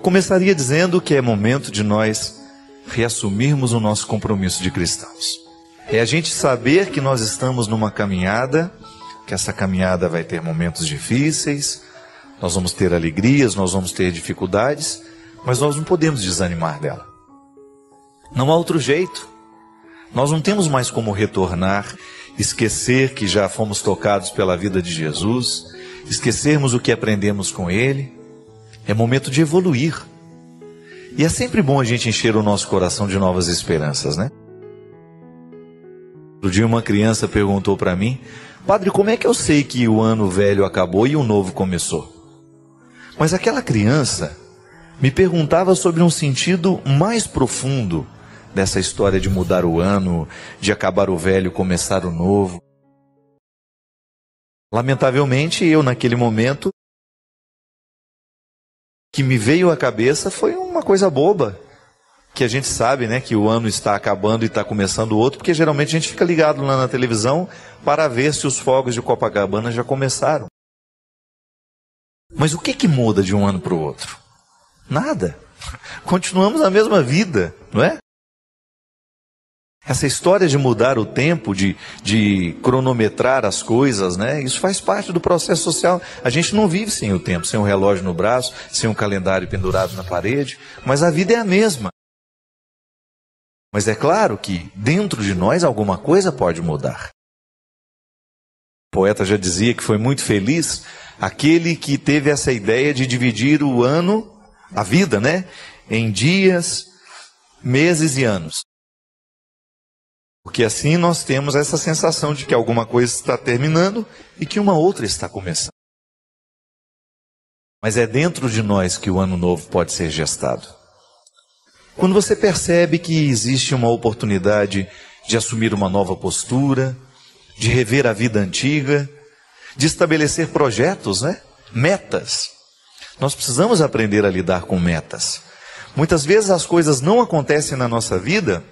Começaria dizendo que é momento de nós reassumirmos o nosso compromisso de cristãos. É a gente saber que nós estamos numa caminhada, que essa caminhada vai ter momentos difíceis, nós vamos ter alegrias, nós vamos ter dificuldades, mas nós não podemos desanimar dela. Não há outro jeito. Nós não temos mais como retornar, esquecer que já fomos tocados pela vida de Jesus, esquecermos o que aprendemos com Ele. É momento de evoluir. E é sempre bom a gente encher o nosso coração de novas esperanças, né? Outro dia uma criança perguntou para mim: padre, como é que eu sei que o ano velho acabou e o novo começou? Mas aquela criança me perguntava sobre um sentido mais profundo dessa história de mudar o ano, de acabar o velho, começar o novo. Lamentavelmente, eu naquele momento, que me veio à cabeça foi uma coisa boba, que a gente sabe, né, que o ano está acabando e está começando outro, porque geralmente a gente fica ligado lá na televisão para ver se os fogos de Copacabana já começaram. Mas o que muda de um ano para o outro? Nada. Continuamos a mesma vida, não é? Essa história de mudar o tempo, de cronometrar as coisas, né? Isso faz parte do processo social. A gente não vive sem o tempo, sem um relógio no braço, sem um calendário pendurado na parede, mas a vida é a mesma. Mas é claro que dentro de nós alguma coisa pode mudar. O poeta já dizia que foi muito feliz aquele que teve essa ideia de dividir o ano, a vida, né? Em dias, meses e anos. Porque assim nós temos essa sensação de que alguma coisa está terminando e que uma outra está começando. Mas é dentro de nós que o ano novo pode ser gestado. Quando você percebe que existe uma oportunidade de assumir uma nova postura, de rever a vida antiga, de estabelecer projetos, né? Metas. Nós precisamos aprender a lidar com metas. Muitas vezes as coisas não acontecem na nossa vida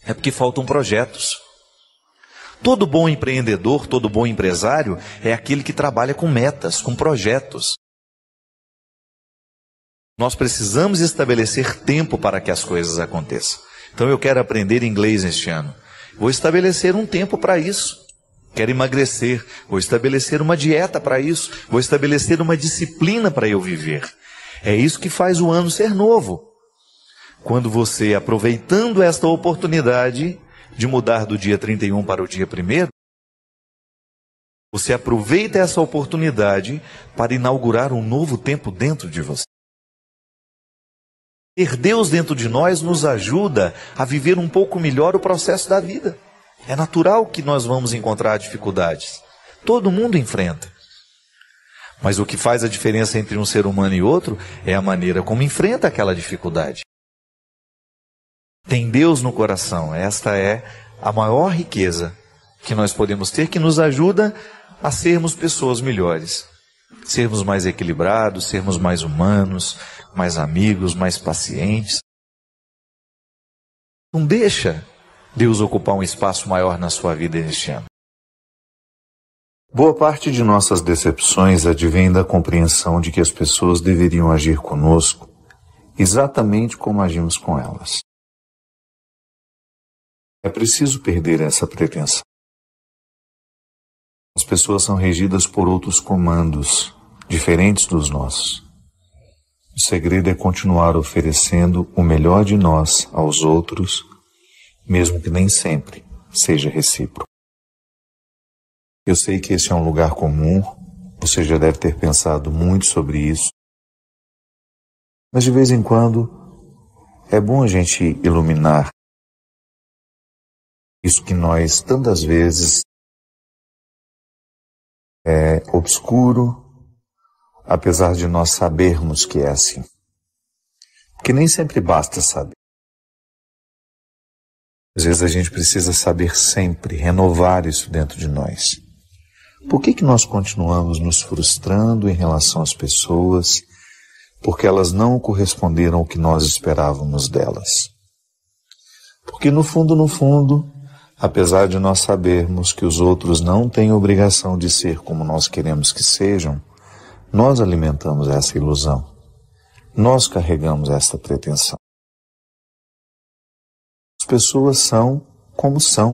é porque faltam projetos. Todo bom empreendedor, todo bom empresário é aquele que trabalha com metas, com projetos. Nós precisamos estabelecer tempo para que as coisas aconteçam. Então eu quero aprender inglês este ano. Vou estabelecer um tempo para isso. Quero emagrecer. Vou estabelecer uma dieta para isso. Vou estabelecer uma disciplina para eu viver. É isso que faz o ano ser novo. Quando você, aproveitando esta oportunidade de mudar do dia 31 para o dia 1º, você aproveita essa oportunidade para inaugurar um novo tempo dentro de você. Ter Deus dentro de nós nos ajuda a viver um pouco melhor o processo da vida. É natural que nós vamos encontrar dificuldades. Todo mundo enfrenta. Mas o que faz a diferença entre um ser humano e outro é a maneira como enfrenta aquela dificuldade. Tem Deus no coração. Esta é a maior riqueza que nós podemos ter, que nos ajuda a sermos pessoas melhores. Sermos mais equilibrados, sermos mais humanos, mais amigos, mais pacientes. Não deixa Deus ocupar um espaço maior na sua vida este ano. Boa parte de nossas decepções advém da compreensão de que as pessoas deveriam agir conosco exatamente como agimos com elas. É preciso perder essa pretensão. As pessoas são regidas por outros comandos, diferentes dos nossos. O segredo é continuar oferecendo o melhor de nós aos outros, mesmo que nem sempre seja recíproco. Eu sei que esse é um lugar comum, você já deve ter pensado muito sobre isso, mas de vez em quando é bom a gente iluminar isso que nós tantas vezes é obscuro, apesar de nós sabermos que é assim. Porque nem sempre basta saber. Às vezes a gente precisa saber sempre, renovar isso dentro de nós. Por que nós continuamos nos frustrando em relação às pessoas? Porque elas não corresponderam ao que nós esperávamos delas. Porque no fundo, apesar de nós sabermos que os outros não têm obrigação de ser como nós queremos que sejam, nós alimentamos essa ilusão. nós carregamos esta pretensão. As pessoas são como são.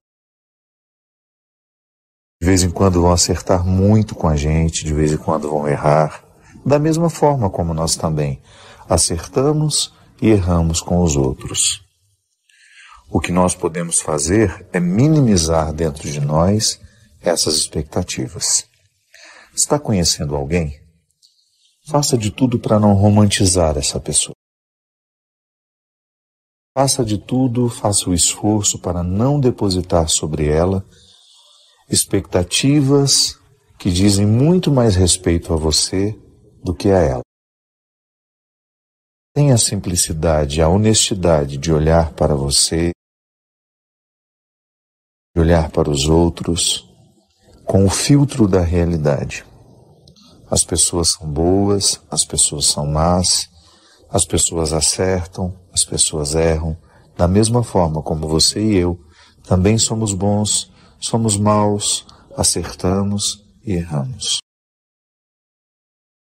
De vez em quando vão acertar muito com a gente, de vez em quando vão errar, da mesma forma como nós também acertamos e erramos com os outros. O que nós podemos fazer é minimizar dentro de nós essas expectativas. Está conhecendo alguém? Faça de tudo para não romantizar essa pessoa. Faça de tudo, faça o esforço para não depositar sobre ela expectativas que dizem muito mais respeito a você do que a ela. Tenha a simplicidade, a honestidade de olhar para você, de olhar para os outros, com o filtro da realidade. As pessoas são boas, as pessoas são más, as pessoas acertam, as pessoas erram, da mesma forma como você e eu também somos bons, somos maus, acertamos e erramos.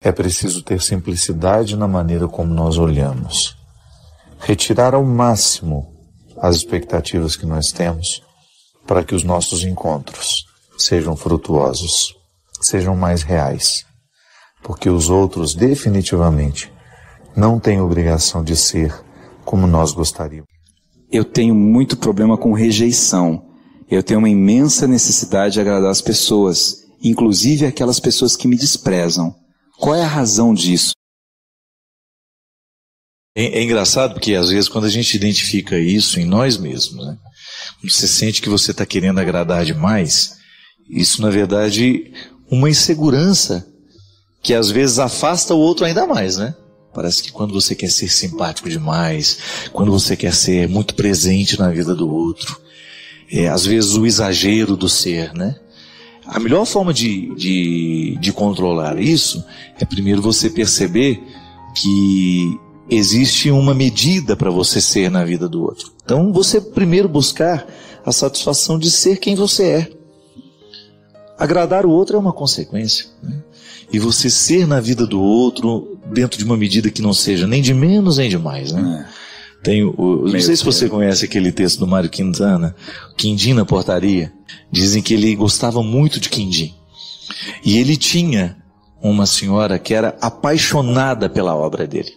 É preciso ter simplicidade na maneira como nós olhamos. Retirar ao máximo as expectativas que nós temos para que os nossos encontros sejam frutuosos, sejam mais reais. Porque os outros definitivamente não têm obrigação de ser como nós gostaríamos. Eu tenho muito problema com rejeição. Eu tenho uma imensa necessidade de agradar as pessoas, inclusive aquelas pessoas que me desprezam. Qual é a razão disso? É engraçado porque às vezes quando a gente identifica isso em nós mesmos, né? Você sente que você está querendo agradar demais, isso na verdade uma insegurança que às vezes afasta o outro ainda mais, né? Parece que quando você quer ser simpático demais, quando você quer ser muito presente na vida do outro, às vezes o exagero do ser, né? A melhor forma de controlar isso é primeiro você perceber que existe uma medida para você ser na vida do outro. Então você primeiro buscar a satisfação de ser quem você é. Agradar o outro é uma consequência, né? E você ser na vida do outro dentro de uma medida que não seja nem de menos nem de mais, né? Não sei se você conhece aquele texto do Mário Quintana, Quindim na Portaria. Dizem que ele gostava muito de quindim. E ele tinha uma senhora que era apaixonada pela obra dele.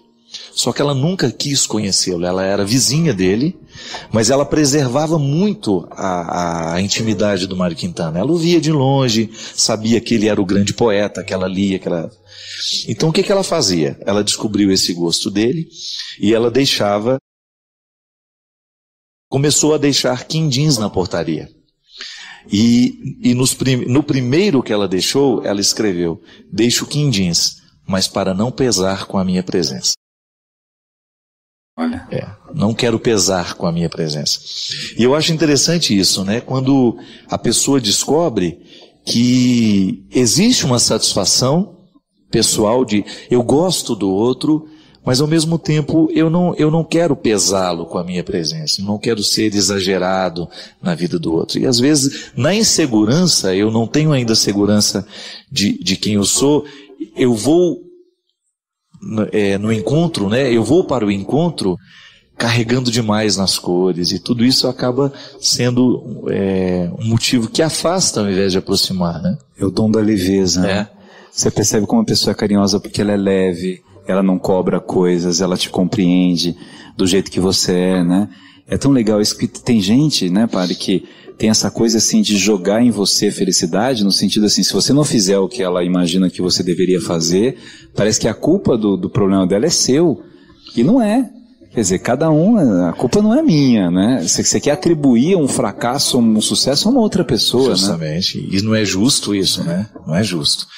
Só que ela nunca quis conhecê-lo. Ela era vizinha dele, mas ela preservava muito a intimidade do Mário Quintana. Ela o via de longe, sabia que ele era o grande poeta, que ela lia, que ela... Então o que ela fazia? Ela descobriu esse gosto dele e ela começou a deixar quindins na portaria. E no primeiro que ela deixou, ela escreveu: deixo quindins, mas para não pesar com a minha presença. Olha. Não quero pesar com a minha presença. E eu acho interessante isso, né? Quando a pessoa descobre que existe uma satisfação pessoal de eu gosto do outro, mas ao mesmo tempo eu não quero pesá-lo com a minha presença, eu não quero ser exagerado na vida do outro. E às vezes, na insegurança, eu não tenho ainda segurança de quem eu sou, eu vou no encontro, né? Eu vou para o encontro carregando demais nas cores, e tudo isso acaba sendo um motivo que afasta ao invés de aproximar, né? É o dom da leveza, né? Você percebe como a pessoa é carinhosa porque ela é leve, ela não cobra coisas, ela te compreende do jeito que você é, né? É tão legal isso que tem gente, né, padre, que tem essa coisa assim de jogar em você felicidade, no sentido assim, se você não fizer o que ela imagina que você deveria fazer, parece que a culpa do problema dela é seu, e não é. Quer dizer, cada um, a culpa não é minha, né? Você quer atribuir um fracasso, um sucesso a uma outra pessoa, justamente, né? E não é justo isso, né? Não é justo.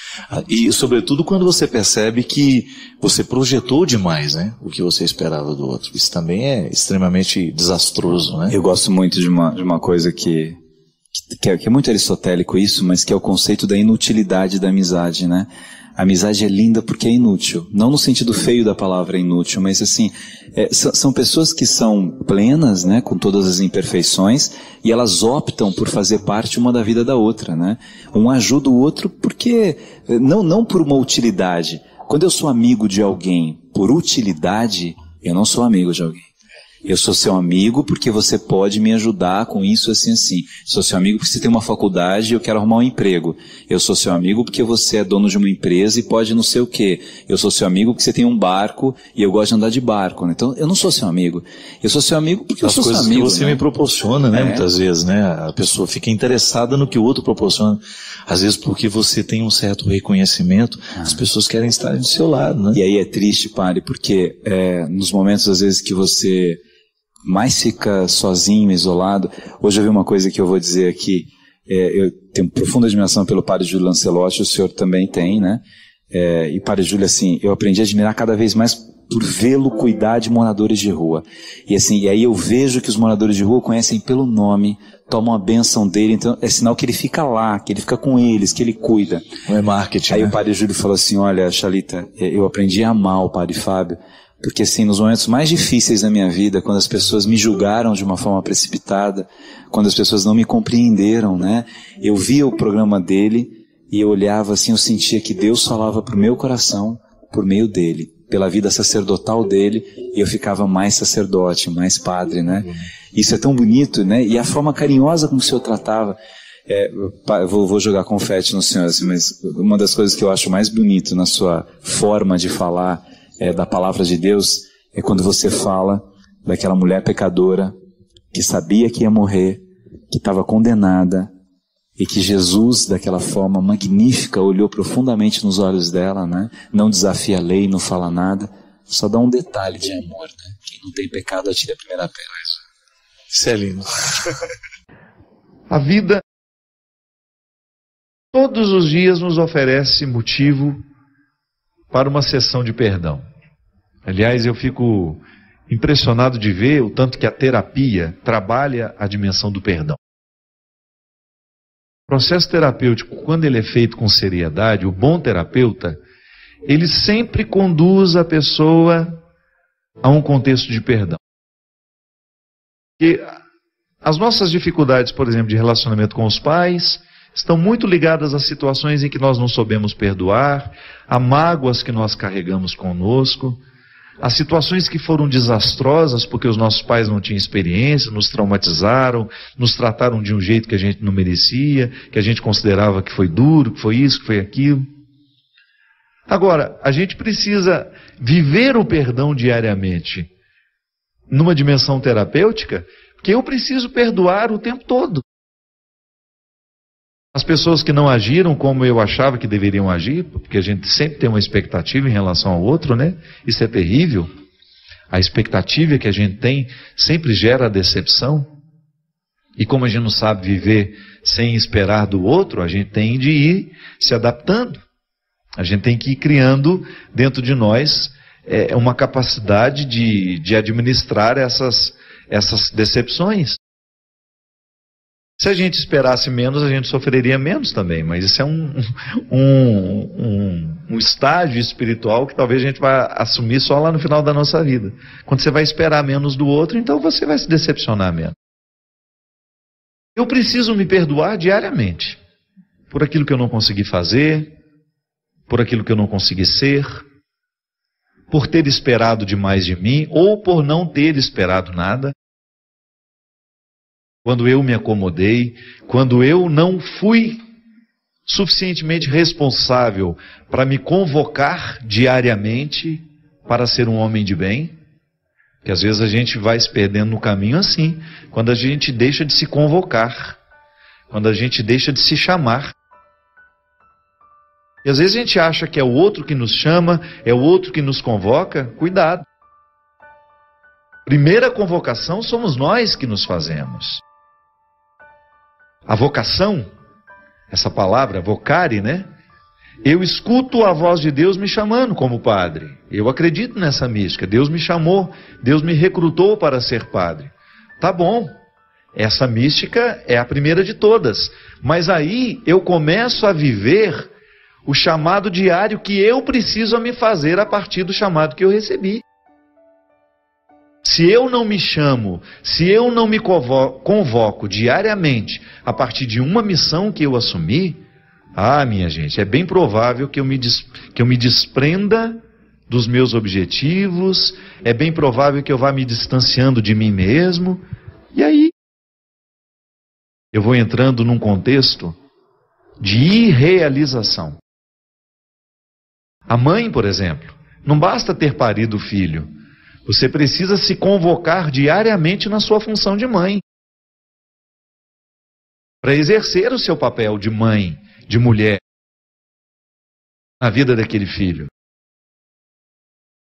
E, sobretudo, quando você percebe que você projetou demais, né? O que você esperava do outro. Isso também é extremamente desastroso, né? Eu gosto muito de uma coisa que é muito aristotélico isso, mas que é o conceito da inutilidade da amizade, né? A amizade é linda porque é inútil. Não no sentido feio da palavra inútil, mas assim, são pessoas que são plenas, né, com todas as imperfeições, e elas optam por fazer parte uma da vida da outra, né? Um ajuda o outro porque, não por uma utilidade, Quando eu sou amigo de alguém por utilidade, eu não sou amigo de alguém. Eu sou seu amigo porque você pode me ajudar com isso, assim, assim. Sou seu amigo porque você tem uma faculdade e eu quero arrumar um emprego. Eu sou seu amigo porque você é dono de uma empresa e pode não sei o quê. Eu sou seu amigo porque você tem um barco e eu gosto de andar de barco, né? Então, eu não sou seu amigo. Eu sou seu amigo porque eu sou seu amigo. As coisas que você me proporciona, né? Muitas vezes, né? A pessoa fica interessada no que o outro proporciona. Às vezes porque você tem um certo reconhecimento, as pessoas querem estar do seu lado, né? E aí é triste, padre, porque nos momentos, às vezes, que você mais fica sozinho, isolado. Hoje eu vi uma coisa que eu vou dizer aqui. Eu tenho profunda admiração pelo padre Júlio Lancelotti, o senhor também tem, né? E padre Júlio, assim, eu aprendi a admirar cada vez mais por vê-lo cuidar de moradores de rua. E assim, e aí eu vejo que os moradores de rua conhecem pelo nome, tomam a bênção dele, então é sinal que ele fica lá, que ele fica com eles, que ele cuida. Não é marketing, Aí né? o padre Júlio falou assim, olha, Chalita, eu aprendi a amar o padre Fábio, porque assim, nos momentos mais difíceis da minha vida, quando as pessoas me julgaram de uma forma precipitada, quando as pessoas não me compreenderam, né? Eu via o programa dele e eu olhava assim, eu sentia que Deus falava pro meu coração por meio dele, pela vida sacerdotal dele, e eu ficava mais sacerdote, mais padre, né? Isso é tão bonito, né? E a forma carinhosa como o senhor tratava. Vou jogar confete no senhor, assim, mas uma das coisas que eu acho mais bonito na sua forma de falar da palavra de Deus é quando você fala daquela mulher pecadora que sabia que ia morrer, que estava condenada e que Jesus, daquela forma magnífica, olhou profundamente nos olhos dela, né? Não desafia a lei, não fala nada, só dá um detalhe de amor, né? Quem não tem pecado atire a primeira pedra. Isso é lindo. A vida todos os dias nos oferece motivo para uma sessão de perdão. Aliás, eu fico impressionado de ver o tanto que a terapia trabalha a dimensão do perdão. O processo terapêutico, quando ele é feito com seriedade, o bom terapeuta, ele sempre conduz a pessoa a um contexto de perdão. Porque as nossas dificuldades, por exemplo, de relacionamento com os pais, estão muito ligadas a situações em que nós não soubemos perdoar, a mágoas que nós carregamos conosco, a situações que foram desastrosas porque os nossos pais não tinham experiência, nos traumatizaram, nos trataram de um jeito que a gente não merecia, que a gente considerava que foi duro, que foi isso, que foi aquilo. Agora, a gente precisa viver o perdão diariamente numa dimensão terapêutica, porque eu preciso perdoar o tempo todo. As pessoas que não agiram como eu achava que deveriam agir, porque a gente sempre tem uma expectativa em relação ao outro, né? Isso é terrível. A expectativa que a gente tem sempre gera decepção. E como a gente não sabe viver sem esperar do outro, a gente tem de ir se adaptando. A gente tem que ir criando dentro de nós uma capacidade de administrar essas decepções. Se a gente esperasse menos, a gente sofreria menos também, mas isso é um estágio espiritual que talvez a gente vai assumir só lá no final da nossa vida. Quando você vai esperar menos do outro, então você vai se decepcionar menos. Eu preciso me perdoar diariamente por aquilo que eu não consegui fazer, por aquilo que eu não consegui ser, por ter esperado demais de mim ou por não ter esperado nada. Quando eu me acomodei, quando eu não fui suficientemente responsável para me convocar diariamente para ser um homem de bem, que às vezes a gente vai se perdendo no caminho assim, quando a gente deixa de se convocar, quando a gente deixa de se chamar. E às vezes a gente acha que é o outro que nos chama, é o outro que nos convoca. Cuidado. Primeira convocação somos nós que nos fazemos. A vocação, essa palavra, vocare, né? Eu escuto a voz de Deus me chamando como padre. Eu acredito nessa mística. Deus me chamou, Deus me recrutou para ser padre. Tá bom, essa mística é a primeira de todas. Mas aí eu começo a viver o chamado diário que eu preciso me fazer a partir do chamado que eu recebi. Se eu não me chamo, se eu não me convoco diariamente a partir de uma missão que eu assumi, minha gente, é bem provável que eu me desprenda dos meus objetivos, é bem provável que eu vá me distanciando de mim mesmo, e aí eu vou entrando num contexto de irrealização. A mãe, por exemplo, não basta ter parido o filho, você precisa se convocar diariamente na sua função de mãe, para exercer o seu papel de mãe, de mulher, na vida daquele filho.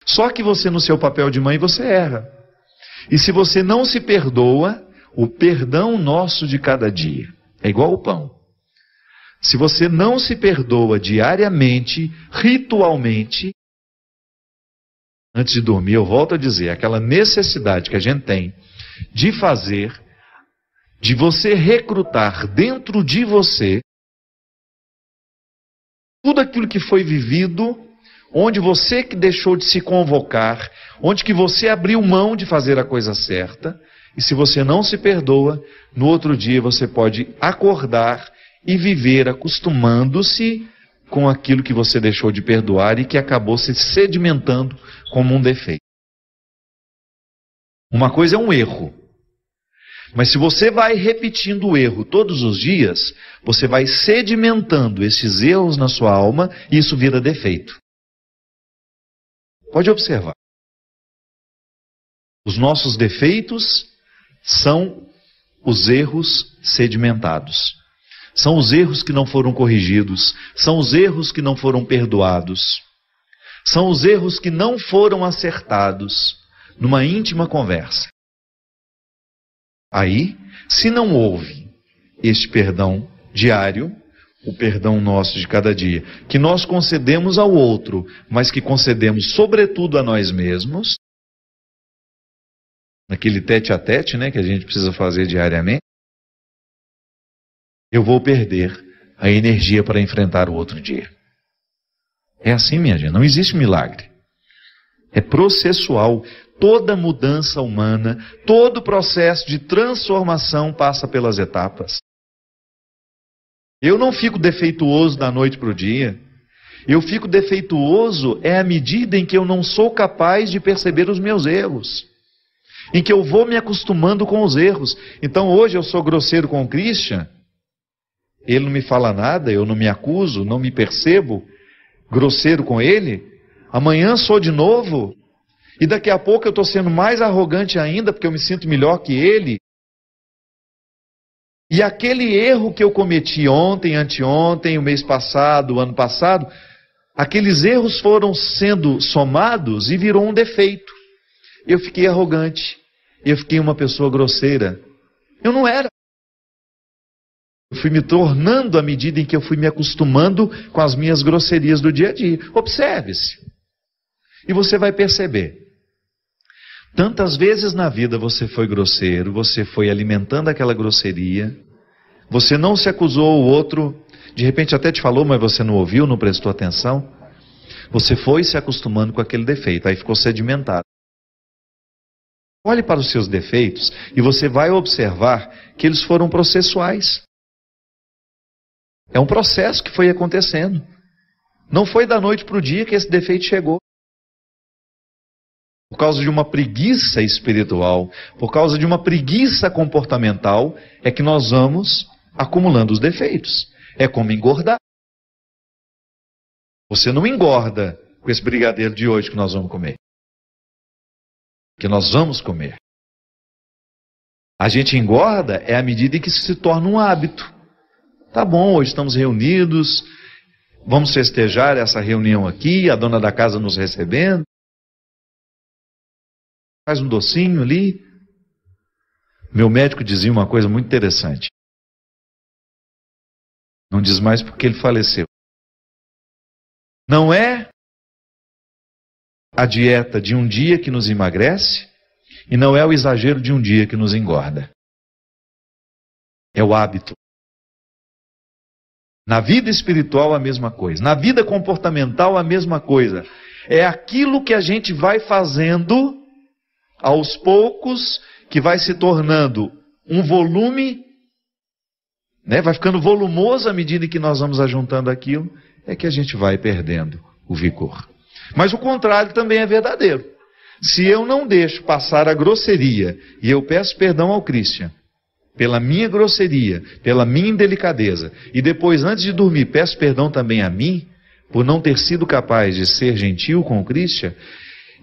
Só que você, no seu papel de mãe, você erra. E se você não se perdoa, o perdão nosso de cada dia é igual ao pão. Se você não se perdoa diariamente, ritualmente, antes de dormir, eu volto a dizer, aquela necessidade que a gente tem de fazer, de você recrutar dentro de você tudo aquilo que foi vivido, onde você que deixou de se convocar, onde que você abriu mão de fazer a coisa certa, e se você não se perdoa, no outro dia você pode acordar e viver acostumando-se com aquilo que você deixou de perdoar e que acabou se sedimentando como um defeito. Uma coisa é um erro, mas se você vai repetindo o erro todos os dias, você vai sedimentando esses erros na sua alma e isso vira defeito. Pode observar. Os nossos defeitos são os erros sedimentados. São os erros que não foram corrigidos. São os erros que não foram perdoados. São os erros que não foram acertados numa íntima conversa. Aí, se não houve este perdão diário, o perdão nosso de cada dia, que nós concedemos ao outro, mas que concedemos sobretudo a nós mesmos, naquele tete-a-tete, que a gente precisa fazer diariamente, eu vou perder a energia para enfrentar o outro dia. É assim, minha gente, não existe milagre. É processual. Toda mudança humana, todo processo de transformação passa pelas etapas. Eu não fico defeituoso da noite para o dia. Eu fico defeituoso à medida em que eu não sou capaz de perceber os meus erros. Em que eu vou me acostumando com os erros. Então hoje eu sou grosseiro com o Christian, ele não me fala nada, eu não me acuso, não me percebo grosseiro com ele. Amanhã sou de novo, e daqui a pouco eu estou sendo mais arrogante ainda, porque eu me sinto melhor que ele. E aquele erro que eu cometi ontem, anteontem, o mês passado, o ano passado, aqueles erros foram sendo somados e virou um defeito. Eu fiquei arrogante, eu fiquei uma pessoa grosseira. Eu não era. Eu fui me tornando à medida em que eu fui me acostumando com as minhas grosserias do dia a dia. Observe-se. E você vai perceber. Tantas vezes na vida você foi grosseiro, você foi alimentando aquela grosseria, você não se acusou o outro, de repente até te falou, mas você não ouviu, não prestou atenção. Você foi se acostumando com aquele defeito, aí ficou sedimentado. Olhe para os seus defeitos e você vai observar que eles foram processuais. É um processo que foi acontecendo. Não foi da noite para o dia que esse defeito chegou. Por causa de uma preguiça espiritual, por causa de uma preguiça comportamental, é que nós vamos acumulando os defeitos. É como engordar. Você não engorda com esse brigadeiro de hoje que nós vamos comer. Que nós vamos comer. A gente engorda à medida em que se torna um hábito. Tá bom, hoje estamos reunidos, vamos festejar essa reunião aqui, a dona da casa nos recebendo. Faz um docinho ali. Meu médico dizia uma coisa muito interessante. Não diz mais porque ele faleceu. Não é a dieta de um dia que nos emagrece e não é o exagero de um dia que nos engorda. É o hábito. Na vida espiritual a mesma coisa. Na vida comportamental a mesma coisa. É aquilo que a gente vai fazendo aos poucos, que vai se tornando um volume né? Vai ficando volumoso à medida que nós vamos ajuntando aquilo, é que a gente vai perdendo o vigor. Mas o contrário também é verdadeiro. Se eu não deixo passar a grosseria, e eu peço perdão ao Christian, pela minha grosseria, pela minha indelicadeza, e depois, antes de dormir, peço perdão também a mim, por não ter sido capaz de ser gentil com o Christian,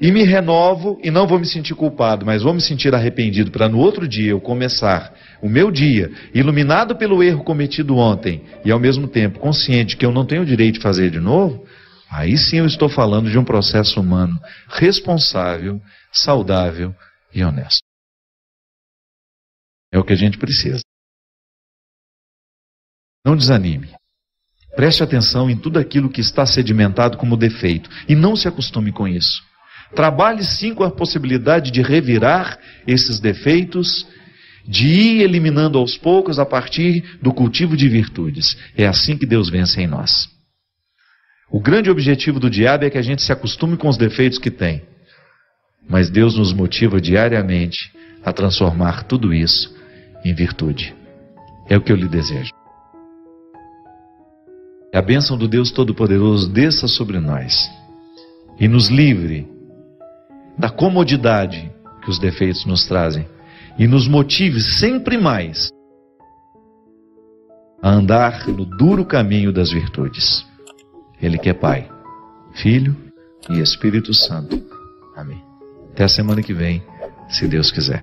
e me renovo, e não vou me sentir culpado, mas vou me sentir arrependido, para no outro dia eu começar o meu dia, iluminado pelo erro cometido ontem, e ao mesmo tempo consciente que eu não tenho o direito de fazer de novo, aí sim eu estou falando de um processo humano responsável, saudável e honesto. É o que a gente precisa. Não desanime. Preste atenção em tudo aquilo que está sedimentado como defeito e não se acostume com isso. Trabalhe sim com a possibilidade de revirar esses defeitos, de ir eliminando aos poucos a partir do cultivo de virtudes. É assim que Deus vence em nós. O grande objetivo do diabo é que a gente se acostume com os defeitos que tem. Mas Deus nos motiva diariamente a transformar tudo isso em virtude. É o que eu lhe desejo. Que a bênção do Deus Todo-Poderoso desça sobre nós e nos livre da comodidade que os defeitos nos trazem e nos motive sempre mais a andar no duro caminho das virtudes. Ele que é Pai, Filho e Espírito Santo. Amém. Até a semana que vem, se Deus quiser.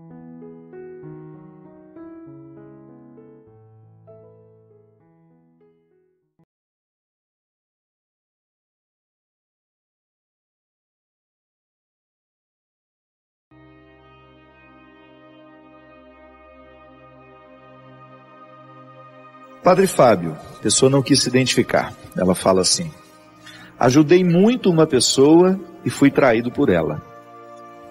Padre Fábio, a pessoa não quis se identificar. Ela fala assim: ajudei muito uma pessoa e fui traído por ela.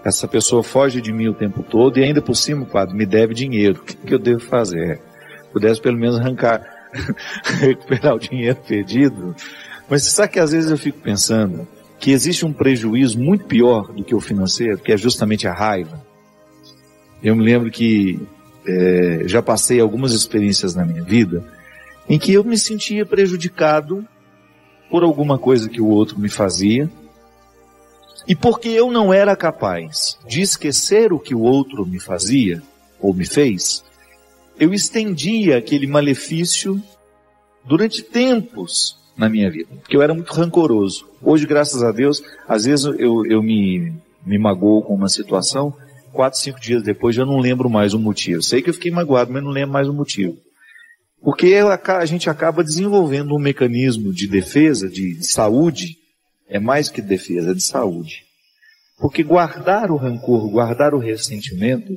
Essa pessoa foge de mim o tempo todo e ainda por cima, padre, me deve dinheiro. O que eu devo fazer? Pudesse pelo menos recuperar o dinheiro perdido. Mas você sabe que às vezes eu fico pensando que existe um prejuízo muito pior do que o financeiro, que é justamente a raiva. Eu me lembro que já passei algumas experiências na minha vida em que eu me sentia prejudicado por alguma coisa que o outro me fazia, e porque eu não era capaz de esquecer o que o outro me fazia, ou me fez, eu estendia aquele malefício durante tempos na minha vida, porque eu era muito rancoroso. Hoje, graças a Deus, às vezes eu me magoo com uma situação, 4, 5 dias depois já não lembro mais o motivo. Sei que eu fiquei magoado, mas não lembro mais o motivo. Porque a gente acaba desenvolvendo um mecanismo de defesa, de saúde, é mais que defesa, é de saúde. Porque guardar o rancor, guardar o ressentimento,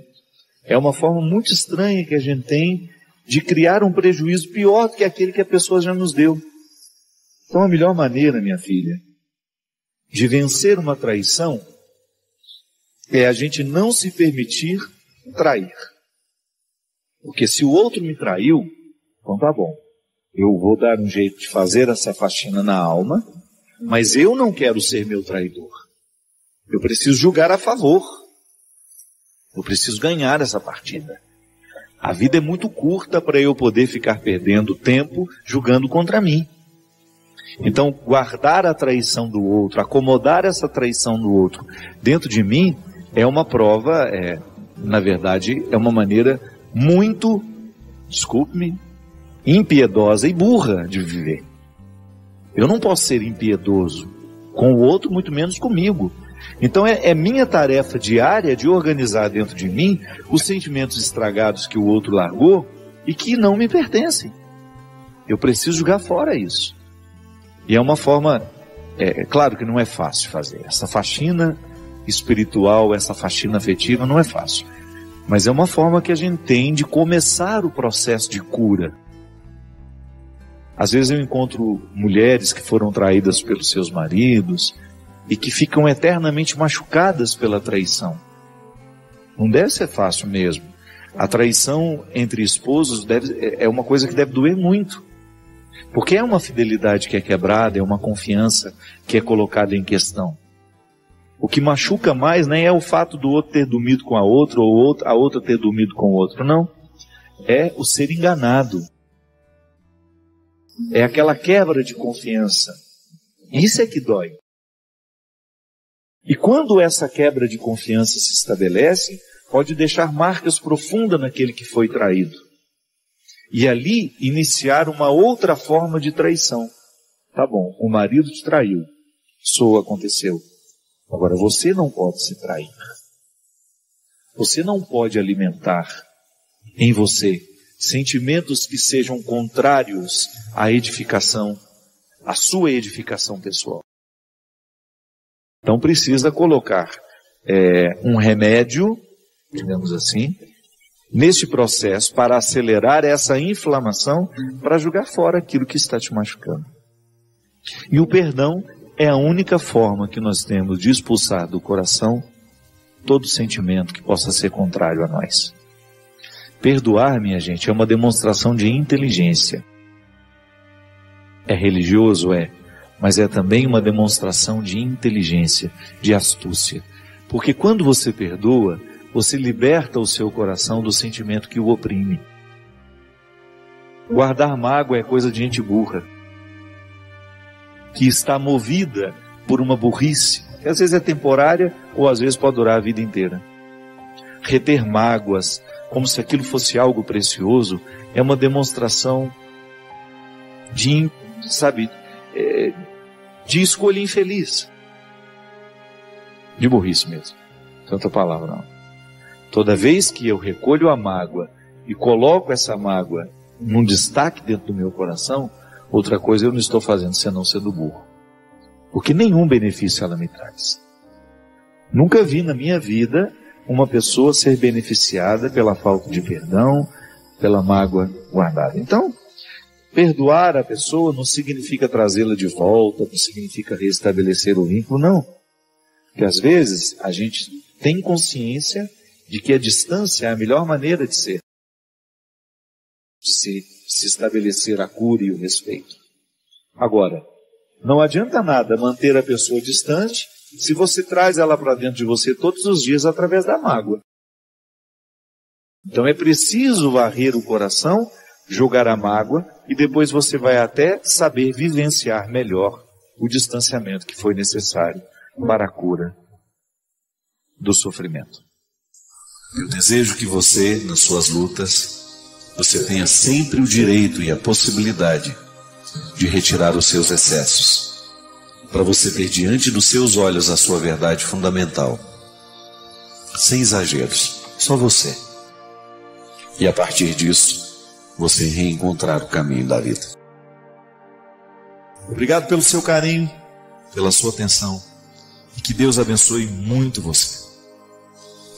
é uma forma muito estranha que a gente tem de criar um prejuízo pior do que aquele que a pessoa já nos deu. Então a melhor maneira, minha filha, de vencer uma traição é a gente não se permitir trair. Porque se o outro me traiu, então tá bom, eu vou dar um jeito de fazer essa faxina na alma, mas eu não quero ser meu traidor. Eu preciso julgar a favor. Eu preciso ganhar essa partida. A vida é muito curta para eu poder ficar perdendo tempo julgando contra mim. Então, guardar a traição do outro, acomodar essa traição do outro dentro de mim, é uma prova, na verdade, é uma maneira muito, desculpe-me, impiedosa e burra de viver. Eu não posso ser impiedoso com o outro, muito menos comigo. Então é minha tarefa diária de organizar dentro de mim os sentimentos estragados que o outro largou e que não me pertencem. Eu preciso jogar fora isso. E é uma forma, claro que não é fácil fazer. Essa faxina espiritual, essa faxina afetiva não é fácil. Mas é uma forma que a gente tem de começar o processo de cura. Às vezes eu encontro mulheres que foram traídas pelos seus maridos e que ficam eternamente machucadas pela traição. Não deve ser fácil mesmo. A traição entre esposos é uma coisa que deve doer muito. Porque é uma fidelidade que é quebrada, é uma confiança que é colocada em questão. O que machuca mais nem é o fato do outro ter dormido com a outra ou a outra ter dormido com o outro, não. É o ser enganado. É aquela quebra de confiança. Isso é que dói. E quando essa quebra de confiança se estabelece, pode deixar marcas profundas naquele que foi traído. E ali iniciar uma outra forma de traição. Tá bom, o marido te traiu. Isso aconteceu. Agora você não pode se trair. Você não pode alimentar em você sentimentos que sejam contrários à edificação, à sua edificação pessoal. Então precisa colocar um remédio, digamos assim, neste processo para acelerar essa inflamação, para jogar fora aquilo que está te machucando. E o perdão é a única forma que nós temos de expulsar do coração todo sentimento que possa ser contrário a nós. Perdoar, minha gente, é uma demonstração de inteligência. É religioso? É. Mas é também uma demonstração de inteligência, de astúcia. Porque quando você perdoa, você liberta o seu coração do sentimento que o oprime. Guardar mágoa é coisa de gente burra, que está movida por uma burrice, que às vezes é temporária ou às vezes pode durar a vida inteira. Reter mágoas, como se aquilo fosse algo precioso, é uma demonstração de escolha infeliz. De burrice mesmo. Tanta palavra não. Toda vez que eu recolho a mágoa e coloco essa mágoa num destaque dentro do meu coração, outra coisa eu não estou fazendo senão sendo burro. Porque nenhum benefício ela me traz. Nunca vi na minha vida uma pessoa ser beneficiada pela falta de perdão, pela mágoa guardada. Então, perdoar a pessoa não significa trazê-la de volta, não significa restabelecer o vínculo, não. Porque às vezes a gente tem consciência de que a distância é a melhor maneira de se estabelecer a cura e o respeito. Agora, não adianta nada manter a pessoa distante se você traz ela para dentro de você todos os dias através da mágoa. Então é preciso varrer o coração, jogar a mágoa, e depois você vai até saber vivenciar melhor o distanciamento que foi necessário para a cura do sofrimento. Eu desejo que você, nas suas lutas, você tenha sempre o direito e a possibilidade de retirar os seus excessos, para você ter diante dos seus olhos a sua verdade fundamental, sem exageros, só você. E a partir disso, você reencontrar o caminho da vida. Obrigado pelo seu carinho, pela sua atenção, e que Deus abençoe muito você.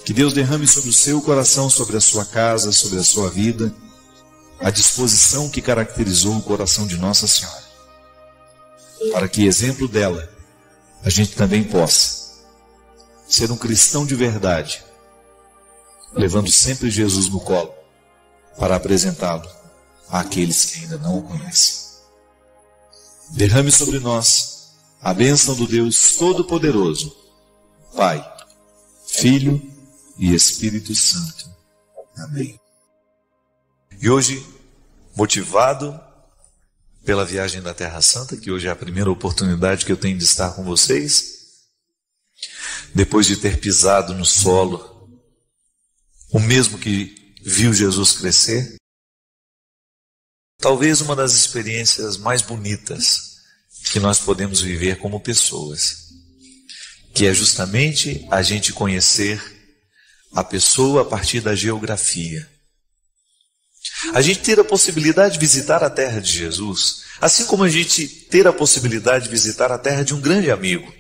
Que Deus derrame sobre o seu coração, sobre a sua casa, sobre a sua vida, a disposição que caracterizou o coração de Nossa Senhora, para que, exemplo dela, a gente também possa ser um cristão de verdade, levando sempre Jesus no colo, para apresentá-lo àqueles que ainda não o conhecem. Derrame sobre nós a bênção do Deus Todo-Poderoso, Pai, Filho e Espírito Santo. Amém. E hoje, motivado pela viagem da Terra Santa, que hoje é a primeira oportunidade que eu tenho de estar com vocês, depois de ter pisado no solo, o mesmo que viu Jesus crescer, talvez uma das experiências mais bonitas que nós podemos viver como pessoas, que é justamente a gente conhecer a pessoa a partir da geografia. A gente ter a possibilidade de visitar a terra de Jesus, assim como a gente ter a possibilidade de visitar a terra de um grande amigo.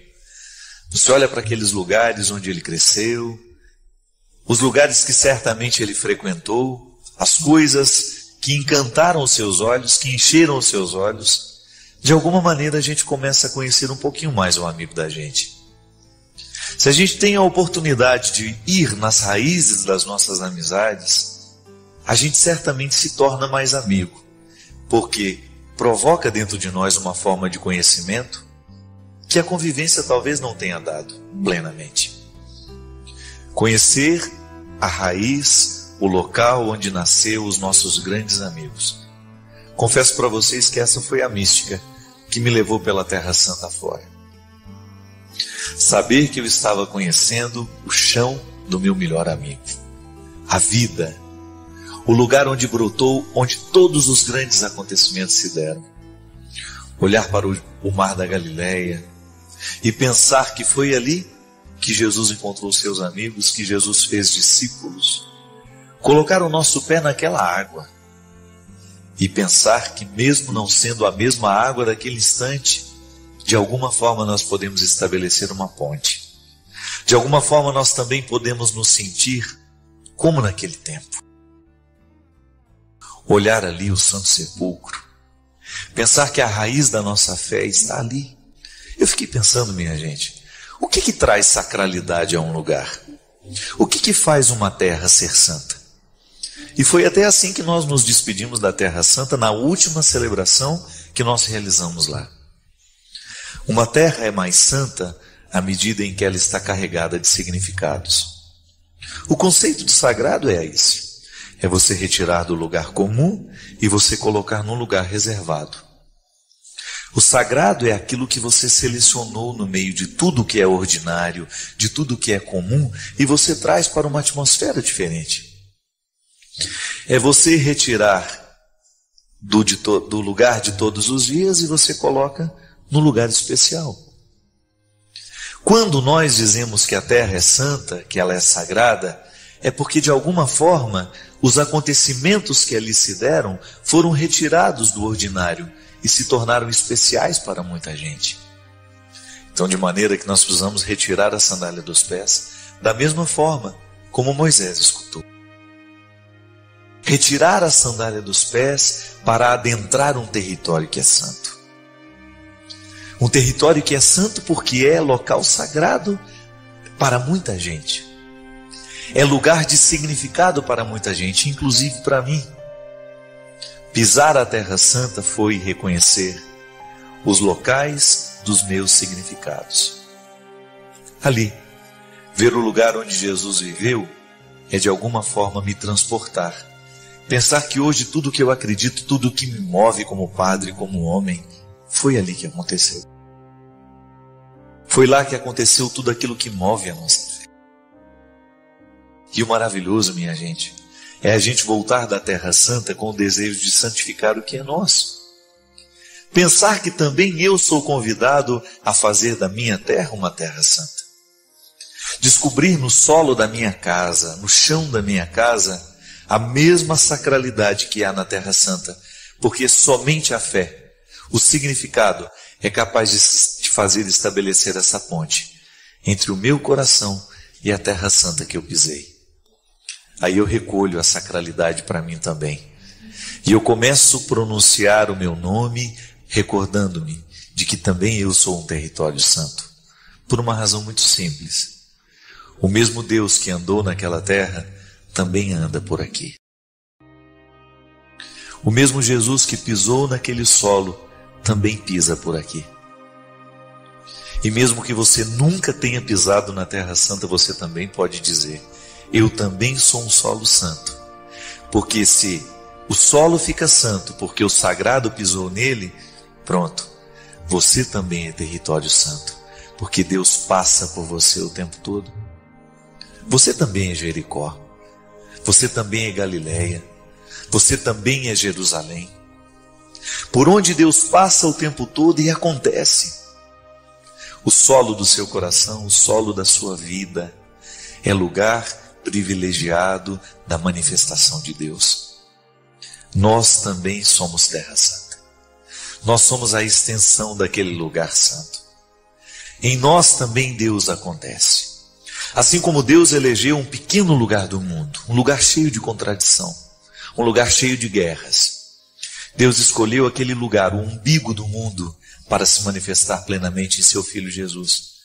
Você olha para aqueles lugares onde ele cresceu, os lugares que certamente ele frequentou, as coisas que encantaram os seus olhos, que encheram os seus olhos. De alguma maneira a gente começa a conhecer um pouquinho mais o amigo da gente. Se a gente tem a oportunidade de ir nas raízes das nossas amizades, a gente certamente se torna mais amigo, porque provoca dentro de nós uma forma de conhecimento que a convivência talvez não tenha dado plenamente. Conhecer a raiz, o local onde nasceu os nossos grandes amigos. Confesso para vocês que essa foi a mística que me levou pela Terra Santa fora. Saber que eu estava conhecendo o chão do meu melhor amigo, a vida, o lugar onde brotou, onde todos os grandes acontecimentos se deram. Olhar para o mar da Galileia e pensar que foi ali que Jesus encontrou seus amigos, que Jesus fez discípulos. Colocar o nosso pé naquela água e pensar que, mesmo não sendo a mesma água daquele instante, de alguma forma nós podemos estabelecer uma ponte. De alguma forma nós também podemos nos sentir como naquele tempo. Olhar ali o Santo Sepulcro, pensar que a raiz da nossa fé está ali. Eu fiquei pensando, minha gente, o que traz sacralidade a um lugar? O que faz uma terra ser santa? E foi até assim que nós nos despedimos da Terra Santa na última celebração que nós realizamos lá. Uma terra é mais santa à medida em que ela está carregada de significados. O conceito de sagrado é esse: é você retirar do lugar comum e você colocar num lugar reservado. O sagrado é aquilo que você selecionou no meio de tudo que é ordinário, de tudo que é comum, e você traz para uma atmosfera diferente. É você retirar do lugar de todos os dias e você coloca no lugar especial. Quando nós dizemos que a terra é santa, que ela é sagrada, é porque de alguma forma os acontecimentos que ali se deram foram retirados do ordinário e se tornaram especiais para muita gente. Então, de maneira que nós precisamos retirar a sandália dos pés, da mesma forma como Moisés escutou. Retirar a sandália dos pés para adentrar um território que é santo. Um território que é santo porque é local sagrado para muita gente. É lugar de significado para muita gente, inclusive para mim. Pisar a Terra Santa foi reconhecer os locais dos meus significados. Ali, ver o lugar onde Jesus viveu é de alguma forma me transportar. Pensar que hoje tudo que eu acredito, tudo que me move como padre, como homem, foi ali que aconteceu. Foi lá que aconteceu tudo aquilo que move a nossa fé. E o maravilhoso, minha gente, é a gente voltar da Terra Santa com o desejo de santificar o que é nosso. Pensar que também eu sou convidado a fazer da minha terra uma terra santa. Descobrir no solo da minha casa, no chão da minha casa, a mesma sacralidade que há na Terra Santa, porque somente a fé, o significado, é capaz de fazer estabelecer essa ponte entre o meu coração e a Terra Santa que eu pisei. Aí eu recolho a sacralidade para mim também. E eu começo a pronunciar o meu nome, recordando-me de que também eu sou um território santo. Por uma razão muito simples. O mesmo Deus que andou naquela terra também anda por aqui. O mesmo Jesus que pisou naquele solo também pisa por aqui. E mesmo que você nunca tenha pisado na Terra Santa, você também pode dizer: eu também sou um solo santo. Porque se o solo fica santo porque o sagrado pisou nele, pronto, você também é território santo, porque Deus passa por você o tempo todo. Você também é Jericó. Você também é Galileia, você também é Jerusalém. Por onde Deus passa o tempo todo e acontece. O solo do seu coração, o solo da sua vida, é lugar privilegiado da manifestação de Deus. Nós também somos terra santa. Nós somos a extensão daquele lugar santo. Em nós também Deus acontece. Assim como Deus elegeu um pequeno lugar do mundo, um lugar cheio de contradição, um lugar cheio de guerras. Deus escolheu aquele lugar, o umbigo do mundo, para se manifestar plenamente em seu Filho Jesus.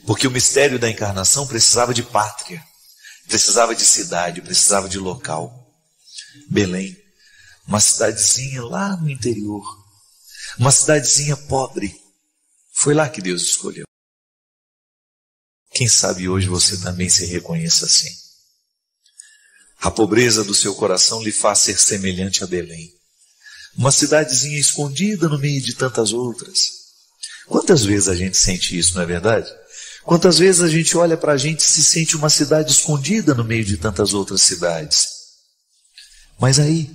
Porque o mistério da encarnação precisava de pátria, precisava de cidade, precisava de local. Belém, uma cidadezinha lá no interior, uma cidadezinha pobre, foi lá que Deus escolheu. Quem sabe hoje você também se reconheça assim. A pobreza do seu coração lhe faz ser semelhante a Belém. uma cidadezinha escondida no meio de tantas outras. Quantas vezes a gente sente isso, não é verdade? Quantas vezes a gente olha para a gente e se sente uma cidade escondida no meio de tantas outras cidades? Mas aí,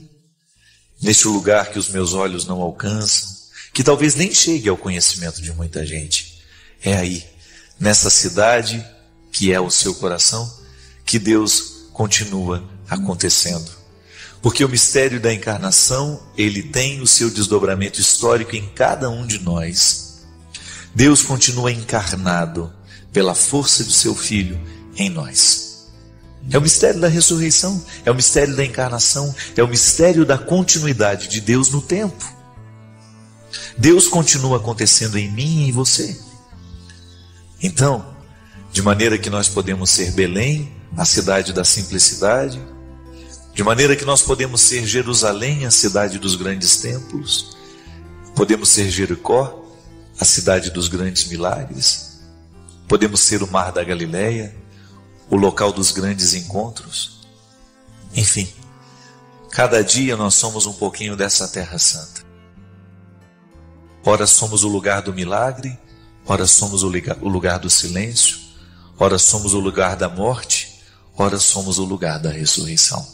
nesse lugar que os meus olhos não alcançam, que talvez nem chegue ao conhecimento de muita gente, é aí, nessa cidade que é o seu coração, que Deus continua acontecendo. Porque o mistério da encarnação, ele tem o seu desdobramento histórico em cada um de nós. Deus continua encarnado pela força do seu Filho em nós. É o mistério da ressurreição, é o mistério da encarnação, é o mistério da continuidade de Deus no tempo. Deus continua acontecendo em mim e em você. Então, de maneira que nós podemos ser Belém, a cidade da simplicidade, de maneira que nós podemos ser Jerusalém, a cidade dos grandes templos, podemos ser Jericó, a cidade dos grandes milagres, podemos ser o Mar da Galileia, o local dos grandes encontros. Enfim, cada dia nós somos um pouquinho dessa terra santa. Ora somos o lugar do milagre, ora somos o lugar do silêncio, ora somos o lugar da morte, ora somos o lugar da ressurreição.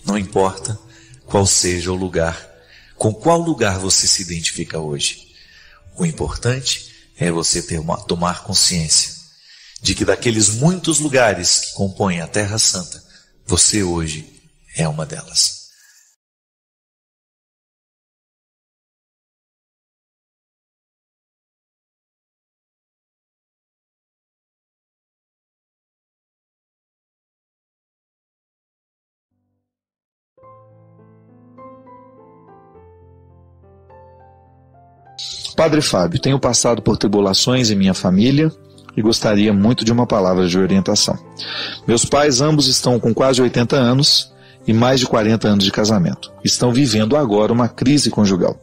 Não importa qual seja o lugar, com qual lugar você se identifica hoje. O importante é você tomar consciência de que daqueles muitos lugares que compõem a Terra Santa, você hoje é uma delas. Padre Fábio, tenho passado por tribulações em minha família e gostaria muito de uma palavra de orientação. Meus pais ambos estão com quase 80 anos e mais de 40 anos de casamento. Estão vivendo agora uma crise conjugal.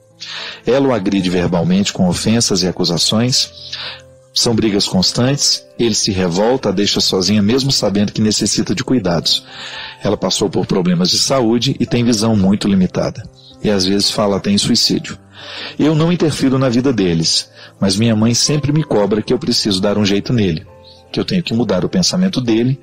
Ela o agride verbalmente com ofensas e acusações. São brigas constantes. Ele se revolta, a deixa sozinha mesmo sabendo que necessita de cuidados. Ela passou por problemas de saúde e tem visão muito limitada. E às vezes fala até em suicídio. Eu não interfiro na vida deles, mas minha mãe sempre me cobra que eu preciso dar um jeito nele, que eu tenho que mudar o pensamento dele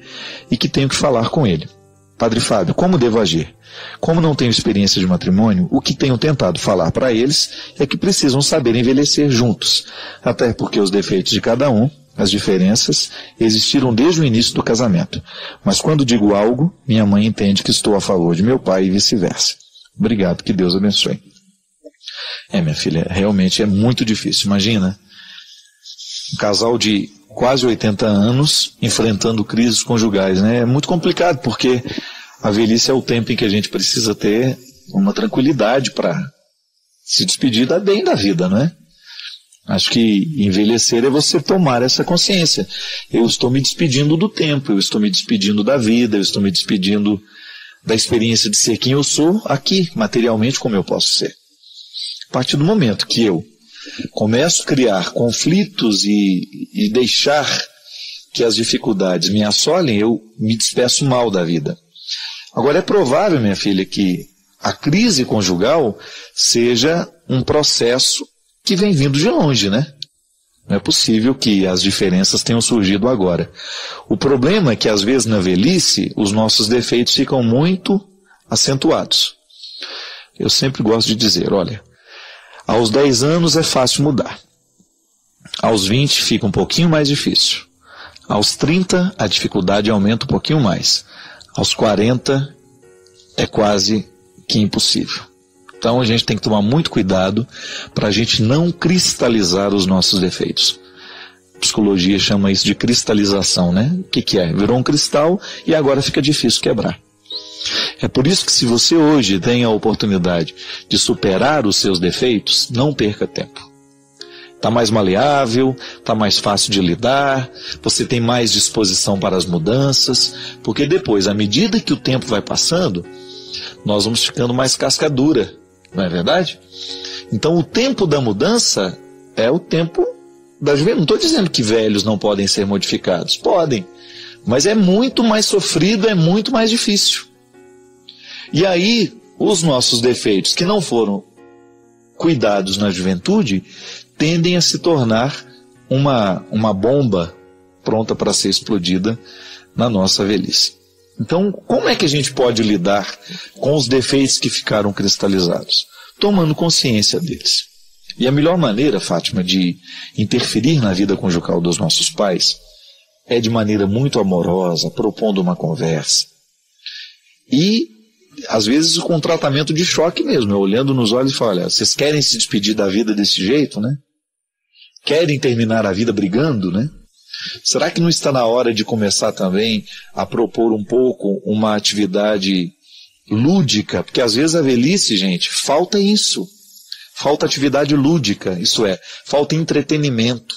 e que tenho que falar com ele. Padre Fábio, como devo agir? Como não tenho experiência de matrimônio, o que tenho tentado falar para eles é que precisam saber envelhecer juntos, até porque os defeitos de cada um, as diferenças, existiram desde o início do casamento. Mas quando digo algo, minha mãe entende que estou a favor de meu pai e vice-versa. Obrigado, que Deus abençoe. Minha filha, realmente é muito difícil. Imagina, um casal de quase 80 anos enfrentando crises conjugais, né? É muito complicado, porque a velhice é o tempo em que a gente precisa ter uma tranquilidade para se despedir bem da vida, não é? Acho que envelhecer é você tomar essa consciência. Eu estou me despedindo do tempo, eu estou me despedindo da vida, eu estou me despedindo da experiência de ser quem eu sou aqui, materialmente, como eu posso ser. A partir do momento que eu começo a criar conflitos e deixar que as dificuldades me assolem, eu me despeço mal da vida. Agora, é provável, minha filha, que a crise conjugal seja um processo que vem vindo de longe, né? Não é possível que as diferenças tenham surgido agora. O problema é que, às vezes, na velhice, os nossos defeitos ficam muito acentuados. Eu sempre gosto de dizer, olha, aos 10 anos é fácil mudar. Aos 20 fica um pouquinho mais difícil. Aos 30 a dificuldade aumenta um pouquinho mais. Aos 40 é quase que impossível. Então a gente tem que tomar muito cuidado para a gente não cristalizar os nossos defeitos. A psicologia chama isso de cristalização, né? O que é? Virou um cristal e agora fica difícil quebrar. É por isso que, se você hoje tem a oportunidade de superar os seus defeitos, não perca tempo. Está mais maleável, está mais fácil de lidar, você tem mais disposição para as mudanças, porque depois, à medida que o tempo vai passando, nós vamos ficando mais casca dura, não é verdade? Então o tempo da mudança é o tempo da juventude. Não estou dizendo que velhos não podem ser modificados, podem, mas é muito mais sofrido, é muito mais difícil. E aí, os nossos defeitos que não foram cuidados na juventude tendem a se tornar uma bomba pronta para ser explodida na nossa velhice. Então, como é que a gente pode lidar com os defeitos que ficaram cristalizados? Tomando consciência deles. E a melhor maneira, Fátima, de interferir na vida conjugal dos nossos pais é de maneira muito amorosa, propondo uma conversa. E, às vezes, com um tratamento de choque mesmo, olhando nos olhos e falando: olha, vocês querem se despedir da vida desse jeito, né? Querem terminar a vida brigando, né? Será que não está na hora de começar também a propor um pouco uma atividade lúdica? Porque às vezes a velhice, gente, falta isso. Falta atividade lúdica, isso é, falta entretenimento.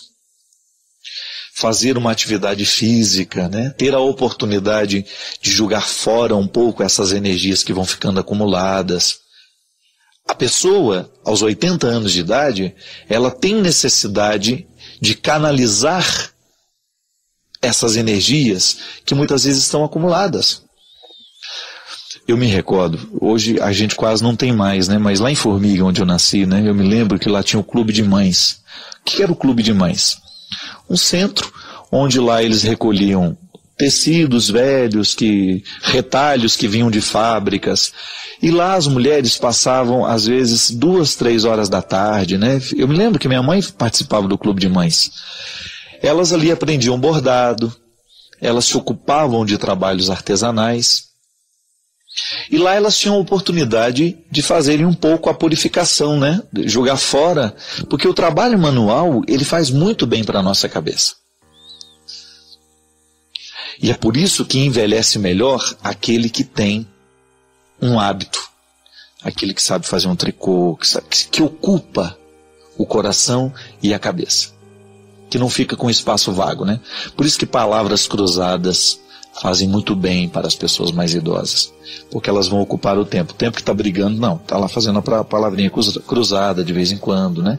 Fazer uma atividade física, né? Ter a oportunidade de jogar fora um pouco essas energias que vão ficando acumuladas. A pessoa, aos 80 anos de idade, ela tem necessidade de canalizar essas energias que muitas vezes estão acumuladas. Eu me recordo, hoje a gente quase não tem mais, né? Mas lá em Formiga, onde eu nasci, né? Eu me lembro que lá tinha o Clube de Mães. O que era o Clube de Mães? Um centro onde lá eles recolhiam tecidos velhos, retalhos que vinham de fábricas. E lá as mulheres passavam, às vezes, 2, 3 horas da tarde, né? Eu me lembro que minha mãe participava do Clube de Mães. Elas ali aprendiam bordado, elas se ocupavam de trabalhos artesanais. E lá elas tinham a oportunidade de fazerem um pouco a purificação, né? Jogar fora, porque o trabalho manual, ele faz muito bem para a nossa cabeça. E é por isso que envelhece melhor aquele que tem um hábito, aquele que sabe fazer um tricô, que ocupa o coração e a cabeça, que não fica com espaço vago, né? Por isso que palavras cruzadas fazem muito bem para as pessoas mais idosas, porque elas vão ocupar o tempo que está brigando, não, está lá fazendo a palavrinha cruzada de vez em quando, né?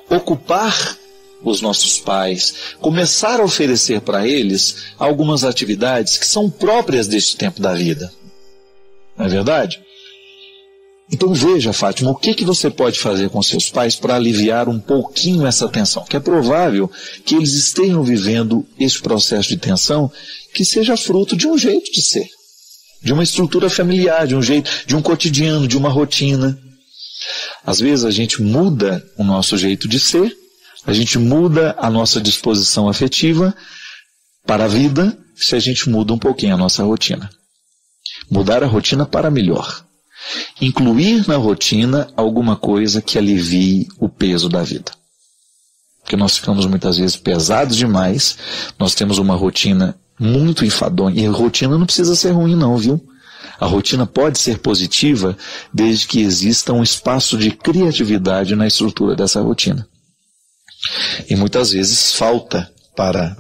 Ocupar os nossos pais, começar a oferecer para eles algumas atividades que são próprias deste tempo da vida, não é verdade? Então veja, Fátima, o que você pode fazer com seus pais para aliviar um pouquinho essa tensão, que é provável que eles estejam vivendo esse processo de tensão que seja fruto de um jeito de ser, de uma estrutura familiar, de um jeito, de um cotidiano, de uma rotina. Às vezes a gente muda o nosso jeito de ser, a gente muda a nossa disposição afetiva para a vida, se a gente muda um pouquinho a nossa rotina. Mudar a rotina para melhor. Incluir na rotina alguma coisa que alivie o peso da vida. Porque nós ficamos muitas vezes pesados demais, nós temos uma rotina muito enfadonha, e a rotina não precisa ser ruim não, viu? A rotina pode ser positiva desde que exista um espaço de criatividade na estrutura dessa rotina. E muitas vezes falta para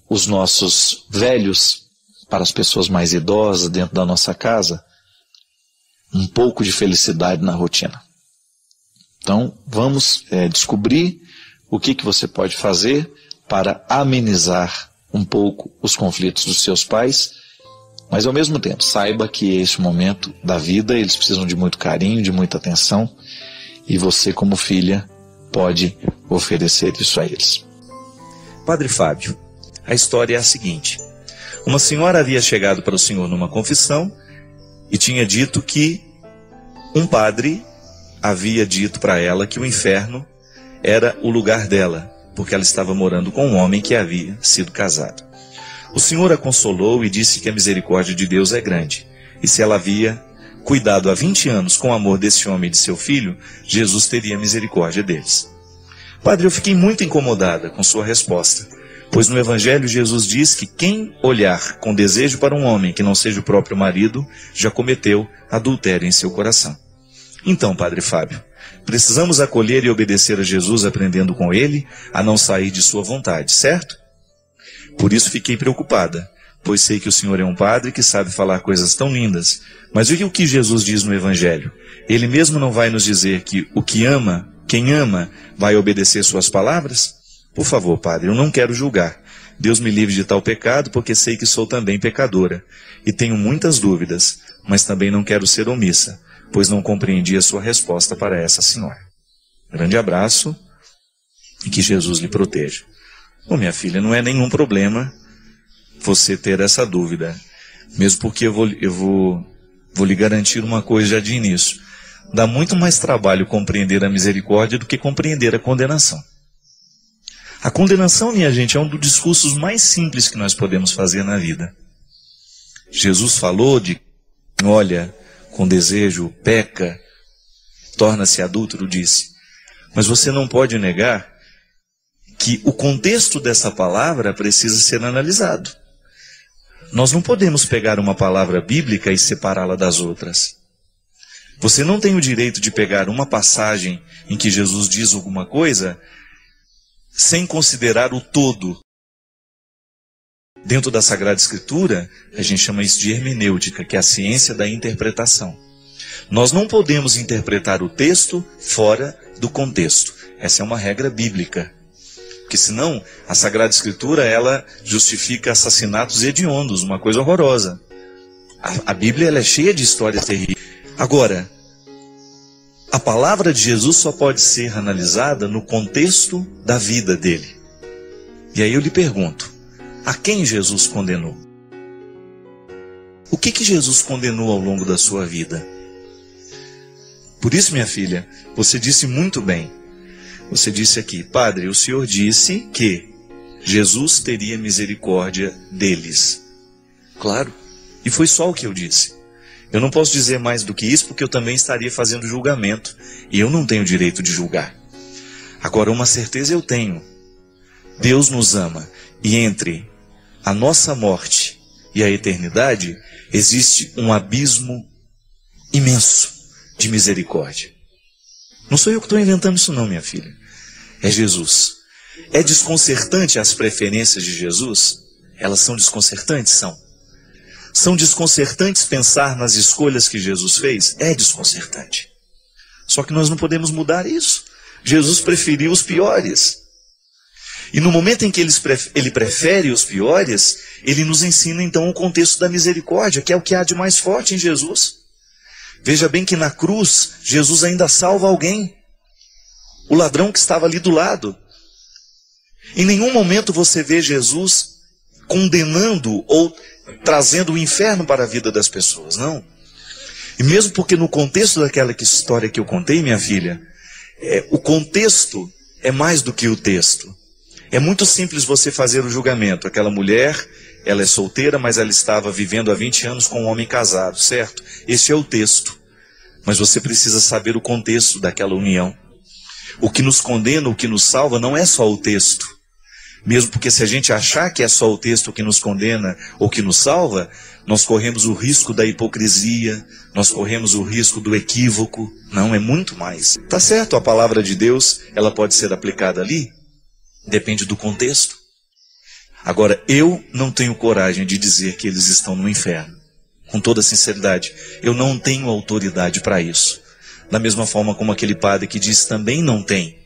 os nossos velhos, para as pessoas mais idosas dentro da nossa casa, um pouco de felicidade na rotina. Então, vamos descobrir o que você pode fazer para amenizar um pouco os conflitos dos seus pais, mas ao mesmo tempo, saiba que este momento da vida, eles precisam de muito carinho, de muita atenção, e você, como filha, pode oferecer isso a eles. Padre Fábio, a história é a seguinte. Uma senhora havia chegado para o senhor numa confissão e tinha dito que um padre havia dito para ela que o inferno era o lugar dela, porque ela estava morando com um homem que havia sido casado. O senhor a consolou e disse que a misericórdia de Deus é grande, e se ela havia cuidado há 20 anos com o amor desse homem e de seu filho, Jesus teria misericórdia deles. Padre, eu fiquei muito incomodada com sua resposta, pois no Evangelho Jesus diz que quem olhar com desejo para um homem que não seja o próprio marido, já cometeu adultério em seu coração. Então, Padre Fábio, precisamos acolher e obedecer a Jesus aprendendo com ele a não sair de sua vontade, certo? Por isso fiquei preocupada, pois sei que o senhor é um padre que sabe falar coisas tão lindas. Mas o que Jesus diz no Evangelho? Ele mesmo não vai nos dizer que o que ama, quem ama, vai obedecer suas palavras? Por favor, padre, eu não quero julgar, Deus me livre de tal pecado, porque sei que sou também pecadora. E tenho muitas dúvidas, mas também não quero ser omissa, pois não compreendi a sua resposta para essa senhora. Grande abraço e que Jesus lhe proteja. Bom, minha filha, não é nenhum problema você ter essa dúvida, mesmo porque eu vou lhe garantir uma coisa já de início. Dá muito mais trabalho compreender a misericórdia do que compreender a condenação. A condenação, minha gente, é um dos discursos mais simples que nós podemos fazer na vida. Jesus falou de, olha, com desejo, peca, torna-se adúltero, disse. Mas você não pode negar que o contexto dessa palavra precisa ser analisado. Nós não podemos pegar uma palavra bíblica e separá-la das outras. Você não tem o direito de pegar uma passagem em que Jesus diz alguma coisa sem considerar o todo. Dentro da Sagrada Escritura, a gente chama isso de hermenêutica, que é a ciência da interpretação. Nós não podemos interpretar o texto fora do contexto. Essa é uma regra bíblica. Porque senão, a Sagrada Escritura, ela justifica assassinatos hediondos, uma coisa horrorosa. A Bíblia, ela é cheia de histórias terríveis. Agora, a palavra de Jesus só pode ser analisada no contexto da vida dele. E aí eu lhe pergunto, a quem Jesus condenou? O que Jesus condenou ao longo da sua vida? Por isso, minha filha, você disse muito bem. Você disse aqui, Padre, o Senhor disse que Jesus teria misericórdia deles. Claro, e foi só o que eu disse. Eu não posso dizer mais do que isso, porque eu também estaria fazendo julgamento, e eu não tenho direito de julgar. Agora, uma certeza eu tenho. Deus nos ama, e entre a nossa morte e a eternidade, existe um abismo imenso de misericórdia. Não sou eu que estou inventando isso não, minha filha. É Jesus. É desconcertante as preferências de Jesus? Elas são desconcertantes? São. São desconcertantes pensar nas escolhas que Jesus fez? É desconcertante. Só que nós não podemos mudar isso. Jesus preferiu os piores. E no momento em que ele prefere os piores, ele nos ensina então o contexto da misericórdia, que é o que há de mais forte em Jesus. Veja bem que na cruz, Jesus ainda salva alguém. O ladrão que estava ali do lado. Em nenhum momento você vê Jesus condenando ou trazendo o inferno para a vida das pessoas, não. E mesmo porque no contexto daquela história que eu contei, minha filha, o contexto é mais do que o texto. É muito simples você fazer o julgamento. Aquela mulher, ela é solteira, mas ela estava vivendo há 20 anos com um homem casado, certo? Esse é o texto. Mas você precisa saber o contexto daquela união. O que nos condena, o que nos salva, não é só o texto. Mesmo porque se a gente achar que é só o texto que nos condena ou que nos salva, nós corremos o risco da hipocrisia, nós corremos o risco do equívoco. Não, é muito mais. Tá certo, a palavra de Deus, ela pode ser aplicada ali, depende do contexto. Agora, eu não tenho coragem de dizer que eles estão no inferno. Com toda sinceridade, eu não tenho autoridade para isso. Da mesma forma como aquele padre que disse também não tem.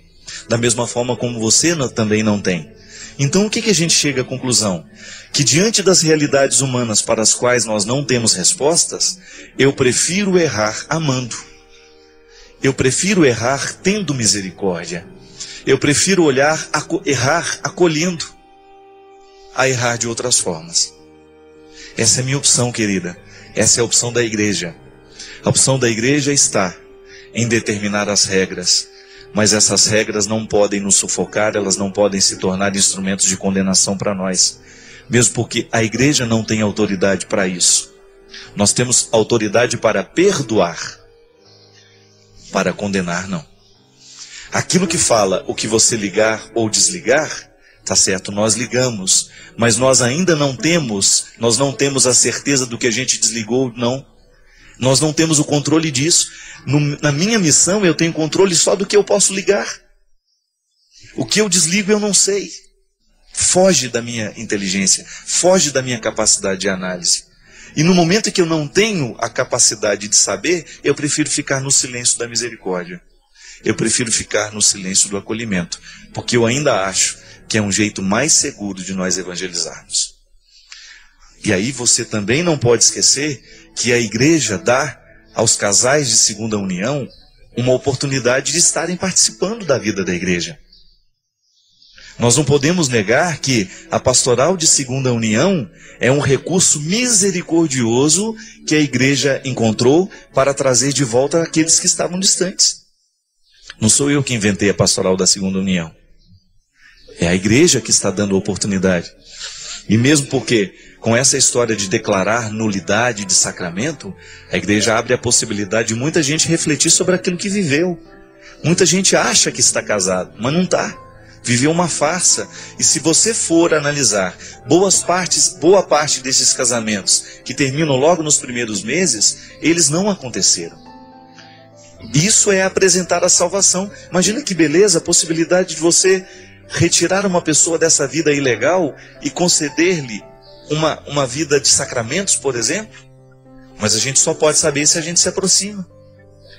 Da mesma forma como você também não tem. Então o que a gente chega à conclusão? Que diante das realidades humanas para as quais nós não temos respostas, eu prefiro errar amando. Eu prefiro errar tendo misericórdia. Eu prefiro errar acolhendo, a errar de outras formas. Essa é a minha opção, querida. Essa é a opção da igreja. A opção da igreja está em determinar as regras. Mas essas regras não podem nos sufocar, elas não podem se tornar instrumentos de condenação para nós. Mesmo porque a igreja não tem autoridade para isso. Nós temos autoridade para perdoar. Para condenar, não. Aquilo que fala o que você ligar ou desligar, tá certo, nós ligamos. Mas nós ainda não temos a certeza do que a gente desligou ou não. Nós não temos o controle disso. Na minha missão eu tenho controle só do que eu posso ligar. O que eu desligo eu não sei. Foge da minha inteligência, foge da minha capacidade de análise. E no momento em que eu não tenho a capacidade de saber, eu prefiro ficar no silêncio da misericórdia. eu prefiro ficar no silêncio do acolhimento, porque eu ainda acho que é um jeito mais seguro de nós evangelizarmos. E aí você também não pode esquecer que a igreja dá aos casais de segunda união uma oportunidade de estarem participando da vida da igreja. Nós não podemos negar que a pastoral de segunda união é um recurso misericordioso que a igreja encontrou para trazer de volta aqueles que estavam distantes. Não sou eu que inventei a pastoral da segunda união. É a igreja que está dando a oportunidade. E mesmo porque, com essa história de declarar nulidade de sacramento, a igreja abre a possibilidade de muita gente refletir sobre aquilo que viveu. Muita gente acha que está casado, mas não está. Viveu uma farsa. E se você for analisar boa parte desses casamentos que terminam logo nos primeiros meses, eles não aconteceram. Isso é apresentar a salvação. Imagina que beleza a possibilidade de você retirar uma pessoa dessa vida ilegal e conceder-lhe uma vida de sacramentos, por exemplo. Mas a gente só pode saber se a gente se aproxima.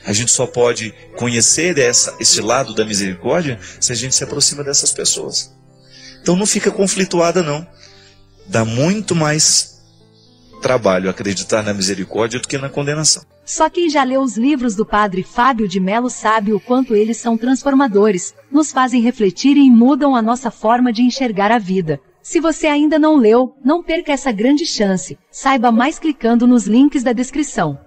A gente só pode conhecer esse lado da misericórdia se a gente se aproxima dessas pessoas. Então não fica conflituada não. Dá muito mais trabalho acreditar na misericórdia do que na condenação. Só quem já leu os livros do Padre Fábio de Mello sabe o quanto eles são transformadores, nos fazem refletir e mudam a nossa forma de enxergar a vida. Se você ainda não leu, não perca essa grande chance. Saiba mais clicando nos links da descrição.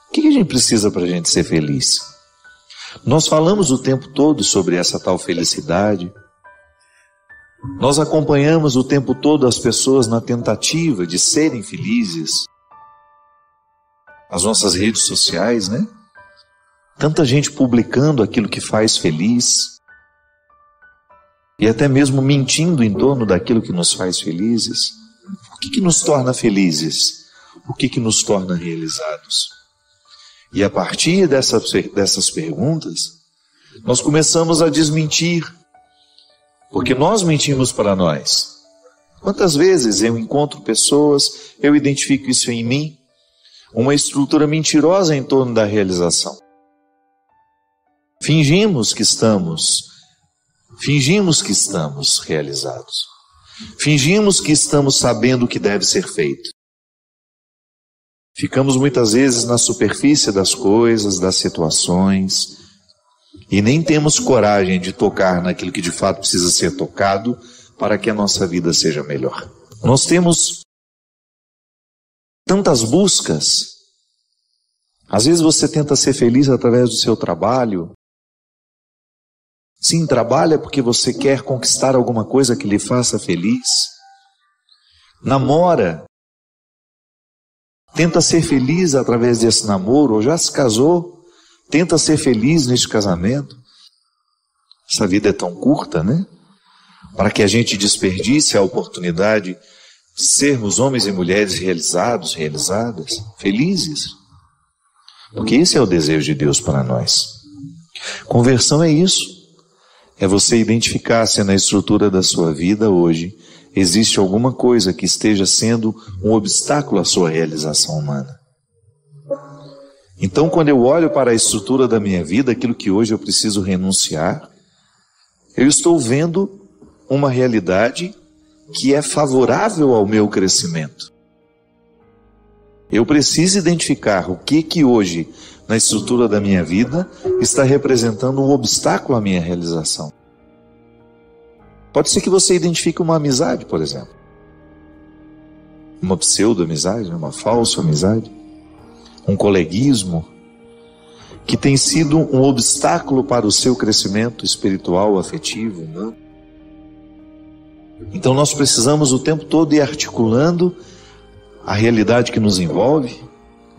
O que a gente precisa para a gente ser feliz? Nós falamos o tempo todo sobre essa tal felicidade. Nós acompanhamos o tempo todo as pessoas na tentativa de serem felizes. As nossas redes sociais, né? Tanta gente publicando aquilo que faz feliz. E até mesmo mentindo em torno daquilo que nos faz felizes. O que nos torna felizes? O que nos torna realizados? E a partir dessas perguntas, nós começamos a desmentir, porque nós mentimos para nós. Quantas vezes eu encontro pessoas, eu identifico isso em mim, uma estrutura mentirosa em torno da realização. Fingimos que estamos realizados. Fingimos que estamos sabendo o que deve ser feito. Ficamos muitas vezes na superfície das coisas, das situações, e nem temos coragem de tocar naquilo que de fato precisa ser tocado para que a nossa vida seja melhor. Nós temos tantas buscas. Às vezes você tenta ser feliz através do seu trabalho. Sim, trabalha porque você quer conquistar alguma coisa que lhe faça feliz. Namora. Tenta ser feliz através desse namoro, ou já se casou, tenta ser feliz neste casamento. Essa vida é tão curta, né? Para que a gente desperdice a oportunidade de sermos homens e mulheres realizados, realizadas, felizes. Porque esse é o desejo de Deus para nós. Conversão é isso. É você identificar se na estrutura da sua vida hoje existe alguma coisa que esteja sendo um obstáculo à sua realização humana. Então, quando eu olho para a estrutura da minha vida, aquilo que hoje eu preciso renunciar, eu estou vendo uma realidade que é favorável ao meu crescimento. Eu preciso identificar o que hoje, na estrutura da minha vida, está representando um obstáculo à minha realização. Pode ser que você identifique uma amizade, por exemplo. Uma pseudo-amizade, uma falsa amizade. Um coleguismo que tem sido um obstáculo para o seu crescimento espiritual, afetivo, humano. Então nós precisamos o tempo todo ir articulando a realidade que nos envolve.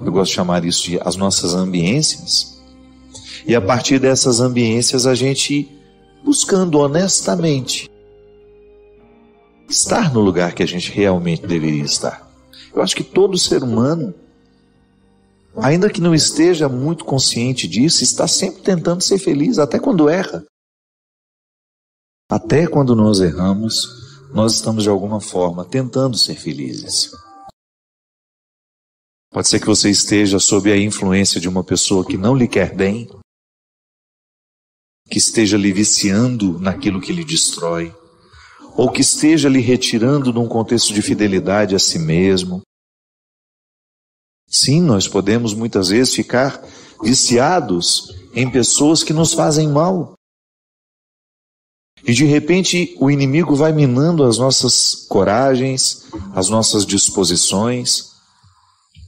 Eu gosto de chamar isso de as nossas ambiências. E a partir dessas ambiências a gente ir buscando honestamente estar no lugar que a gente realmente deveria estar. Eu acho que todo ser humano ainda que não esteja muito consciente disso, está sempre tentando ser feliz, até quando erra. Até quando nós erramos, nós estamos de alguma forma tentando ser felizes. Pode ser que você esteja sob a influência de uma pessoa que não lhe quer bem, que esteja lhe viciando naquilo que lhe destrói, ou que esteja lhe retirando de um contexto de fidelidade a si mesmo. Sim, nós podemos muitas vezes ficar viciados em pessoas que nos fazem mal. E de repente o inimigo vai minando as nossas coragens, as nossas disposições,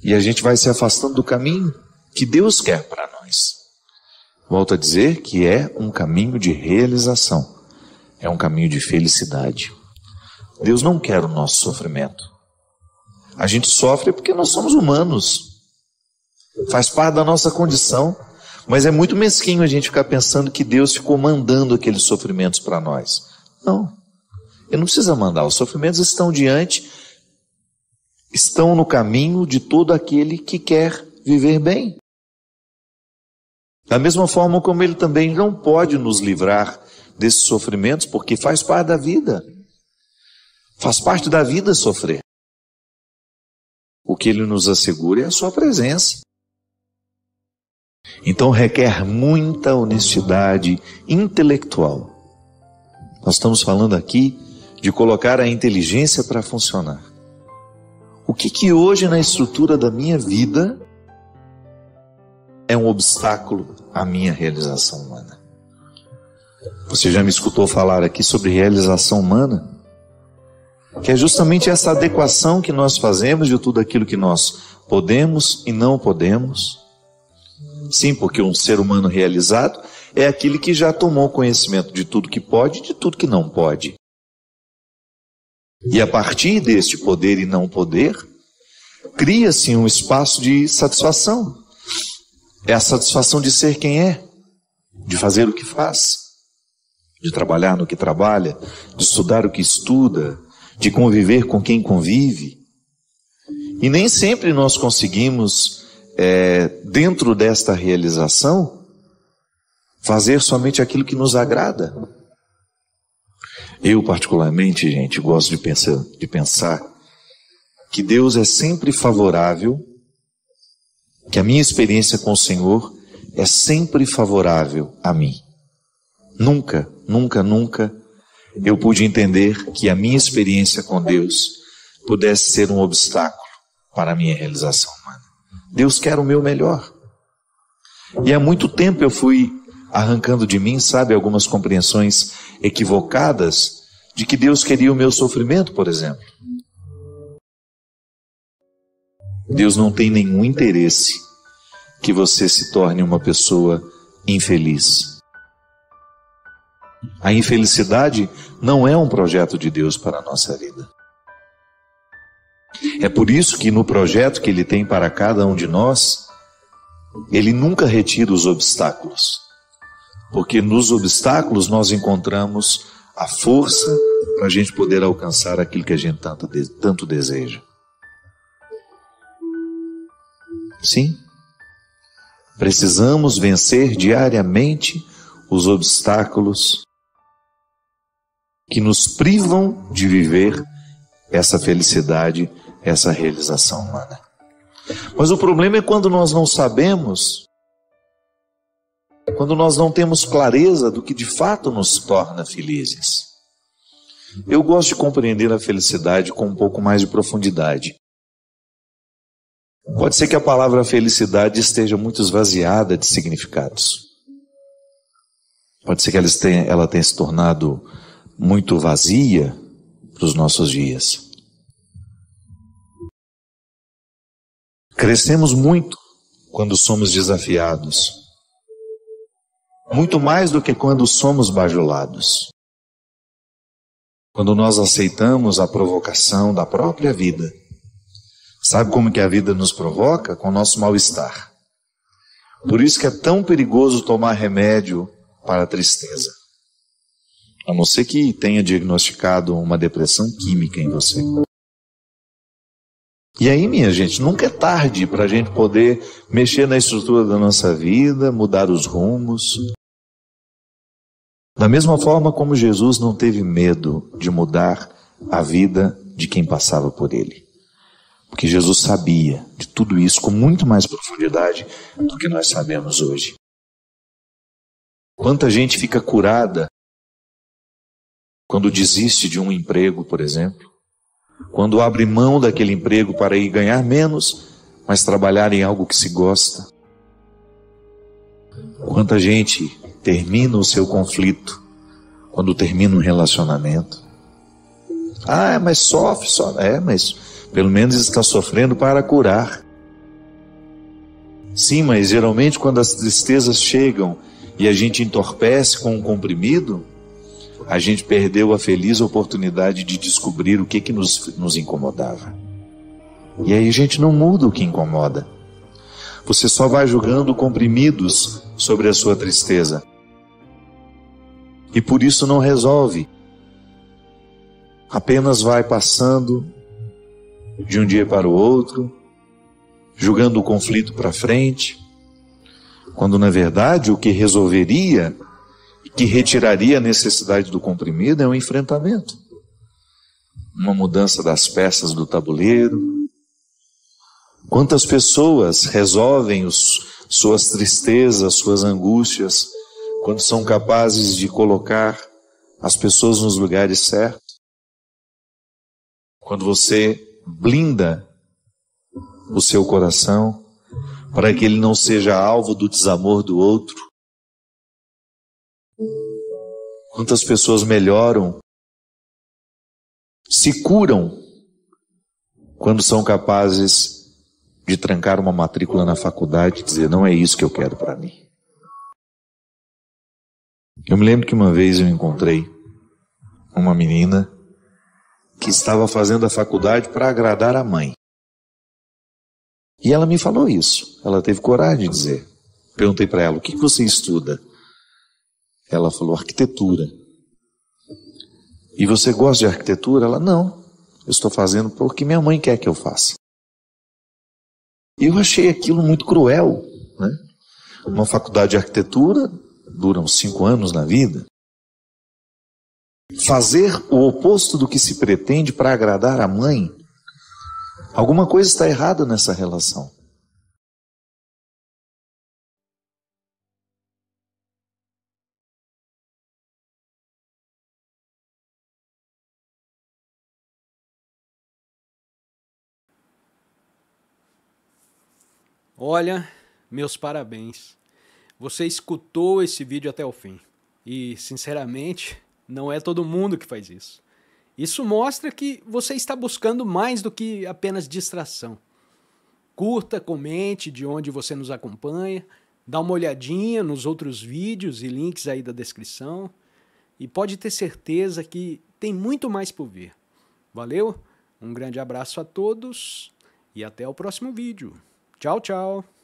e a gente vai se afastando do caminho que Deus quer para nós. Volto a dizer que é um caminho de realização, é um caminho de felicidade. Deus não quer o nosso sofrimento. A gente sofre porque nós somos humanos, faz parte da nossa condição, mas é muito mesquinho a gente ficar pensando que Deus ficou mandando aqueles sofrimentos para nós. Não, Ele não precisa mandar, os sofrimentos estão diante, estão no caminho de todo aquele que quer viver bem. Da mesma forma como Ele também não pode nos livrar desses sofrimentos, porque faz parte da vida, faz parte da vida sofrer. O que Ele nos assegura é a sua presença. Então requer muita honestidade intelectual. Nós estamos falando aqui de colocar a inteligência para funcionar. O que hoje na estrutura da minha vida é um obstáculo à minha realização humana? Você já me escutou falar aqui sobre realização humana? Que é justamente essa adequação que nós fazemos de tudo aquilo que nós podemos e não podemos. Sim, porque um ser humano realizado é aquele que já tomou conhecimento de tudo que pode e de tudo que não pode. E a partir deste poder e não poder, cria-se um espaço de satisfação. É a satisfação de ser quem é, de fazer o que faz, de trabalhar no que trabalha, de estudar o que estuda, de conviver com quem convive. E nem sempre nós conseguimos, dentro desta realização, fazer somente aquilo que nos agrada. Eu, particularmente, gente, gosto de pensar que Deus é sempre favorável, que a minha experiência com o Senhor é sempre favorável a mim. Nunca, nunca, nunca eu pude entender que a minha experiência com Deus pudesse ser um obstáculo para a minha realização humana. Deus quer o meu melhor. E há muito tempo eu fui arrancando de mim, sabe, algumas compreensões equivocadas de que Deus queria o meu sofrimento, por exemplo. Deus não tem nenhum interesse que você se torne uma pessoa infeliz. A infelicidade não é um projeto de Deus para a nossa vida. É por isso que no projeto que Ele tem para cada um de nós, Ele nunca retira os obstáculos. Porque nos obstáculos nós encontramos a força para a gente poder alcançar aquilo que a gente tanto deseja. Sim, precisamos vencer diariamente os obstáculos que nos privam de viver essa felicidade, essa realização humana. Mas o problema é quando nós não sabemos, quando nós não temos clareza do que de fato nos torna felizes. Eu gosto de compreender a felicidade com um pouco mais de profundidade. Pode ser que a palavra felicidade esteja muito esvaziada de significados. Pode ser que ela tenha se tornado muito vazia para os nossos dias. Crescemos muito quando somos desafiados. Muito mais do que quando somos bajulados. Quando nós aceitamos a provocação da própria vida. Sabe como que a vida nos provoca? Com o nosso mal-estar. Por isso que é tão perigoso tomar remédio para a tristeza. A não ser que tenha diagnosticado uma depressão química em você. E aí, minha gente, nunca é tarde para a gente poder mexer na estrutura da nossa vida, mudar os rumos. Da mesma forma como Jesus não teve medo de mudar a vida de quem passava por ele. Porque Jesus sabia de tudo isso com muito mais profundidade do que nós sabemos hoje. Quanta gente fica curada quando desiste de um emprego, por exemplo. Quando abre mão daquele emprego para ir ganhar menos, mas trabalhar em algo que se gosta. Quanta gente termina o seu conflito quando termina um relacionamento. Ah, mas sofre, mas pelo menos está sofrendo para curar. Sim, mas geralmente quando as tristezas chegam e a gente entorpece com um comprimido, a gente perdeu a feliz oportunidade de descobrir o que nos incomodava. E aí a gente não muda o que incomoda. Você só vai jogando comprimidos sobre a sua tristeza. E por isso não resolve. Apenas vai passando de um dia para o outro, jogando o conflito para frente, quando na verdade o que resolveria e que retiraria a necessidade do comprimido é um enfrentamento. Uma mudança das peças do tabuleiro. Quantas pessoas resolvem suas tristezas, suas angústias, quando são capazes de colocar as pessoas nos lugares certos? Quando você blinda o seu coração para que ele não seja alvo do desamor do outro. Quantas pessoas melhoram, se curam, quando são capazes de trancar uma matrícula na faculdade e dizer, não é isso que eu quero para mim. Eu me lembro que uma vez eu encontrei uma menina que estava fazendo a faculdade para agradar a mãe. E ela me falou isso. Ela teve coragem de dizer. Perguntei para ela, o que você estuda? Ela falou, arquitetura. E você gosta de arquitetura? Ela, não. Eu estou fazendo porque minha mãe quer que eu faça. E eu achei aquilo muito cruel, né? Uma faculdade de arquitetura dura uns 5 anos na vida. Fazer o oposto do que se pretende para agradar a mãe, alguma coisa está errada nessa relação. Olha, meus parabéns. Você escutou esse vídeo até o fim. E, sinceramente, não é todo mundo que faz isso. Isso mostra que você está buscando mais do que apenas distração. Curta, comente de onde você nos acompanha, dá uma olhadinha nos outros vídeos e links aí da descrição. E pode ter certeza que tem muito mais por vir. Valeu? Um grande abraço a todos e até o próximo vídeo. Tchau, tchau!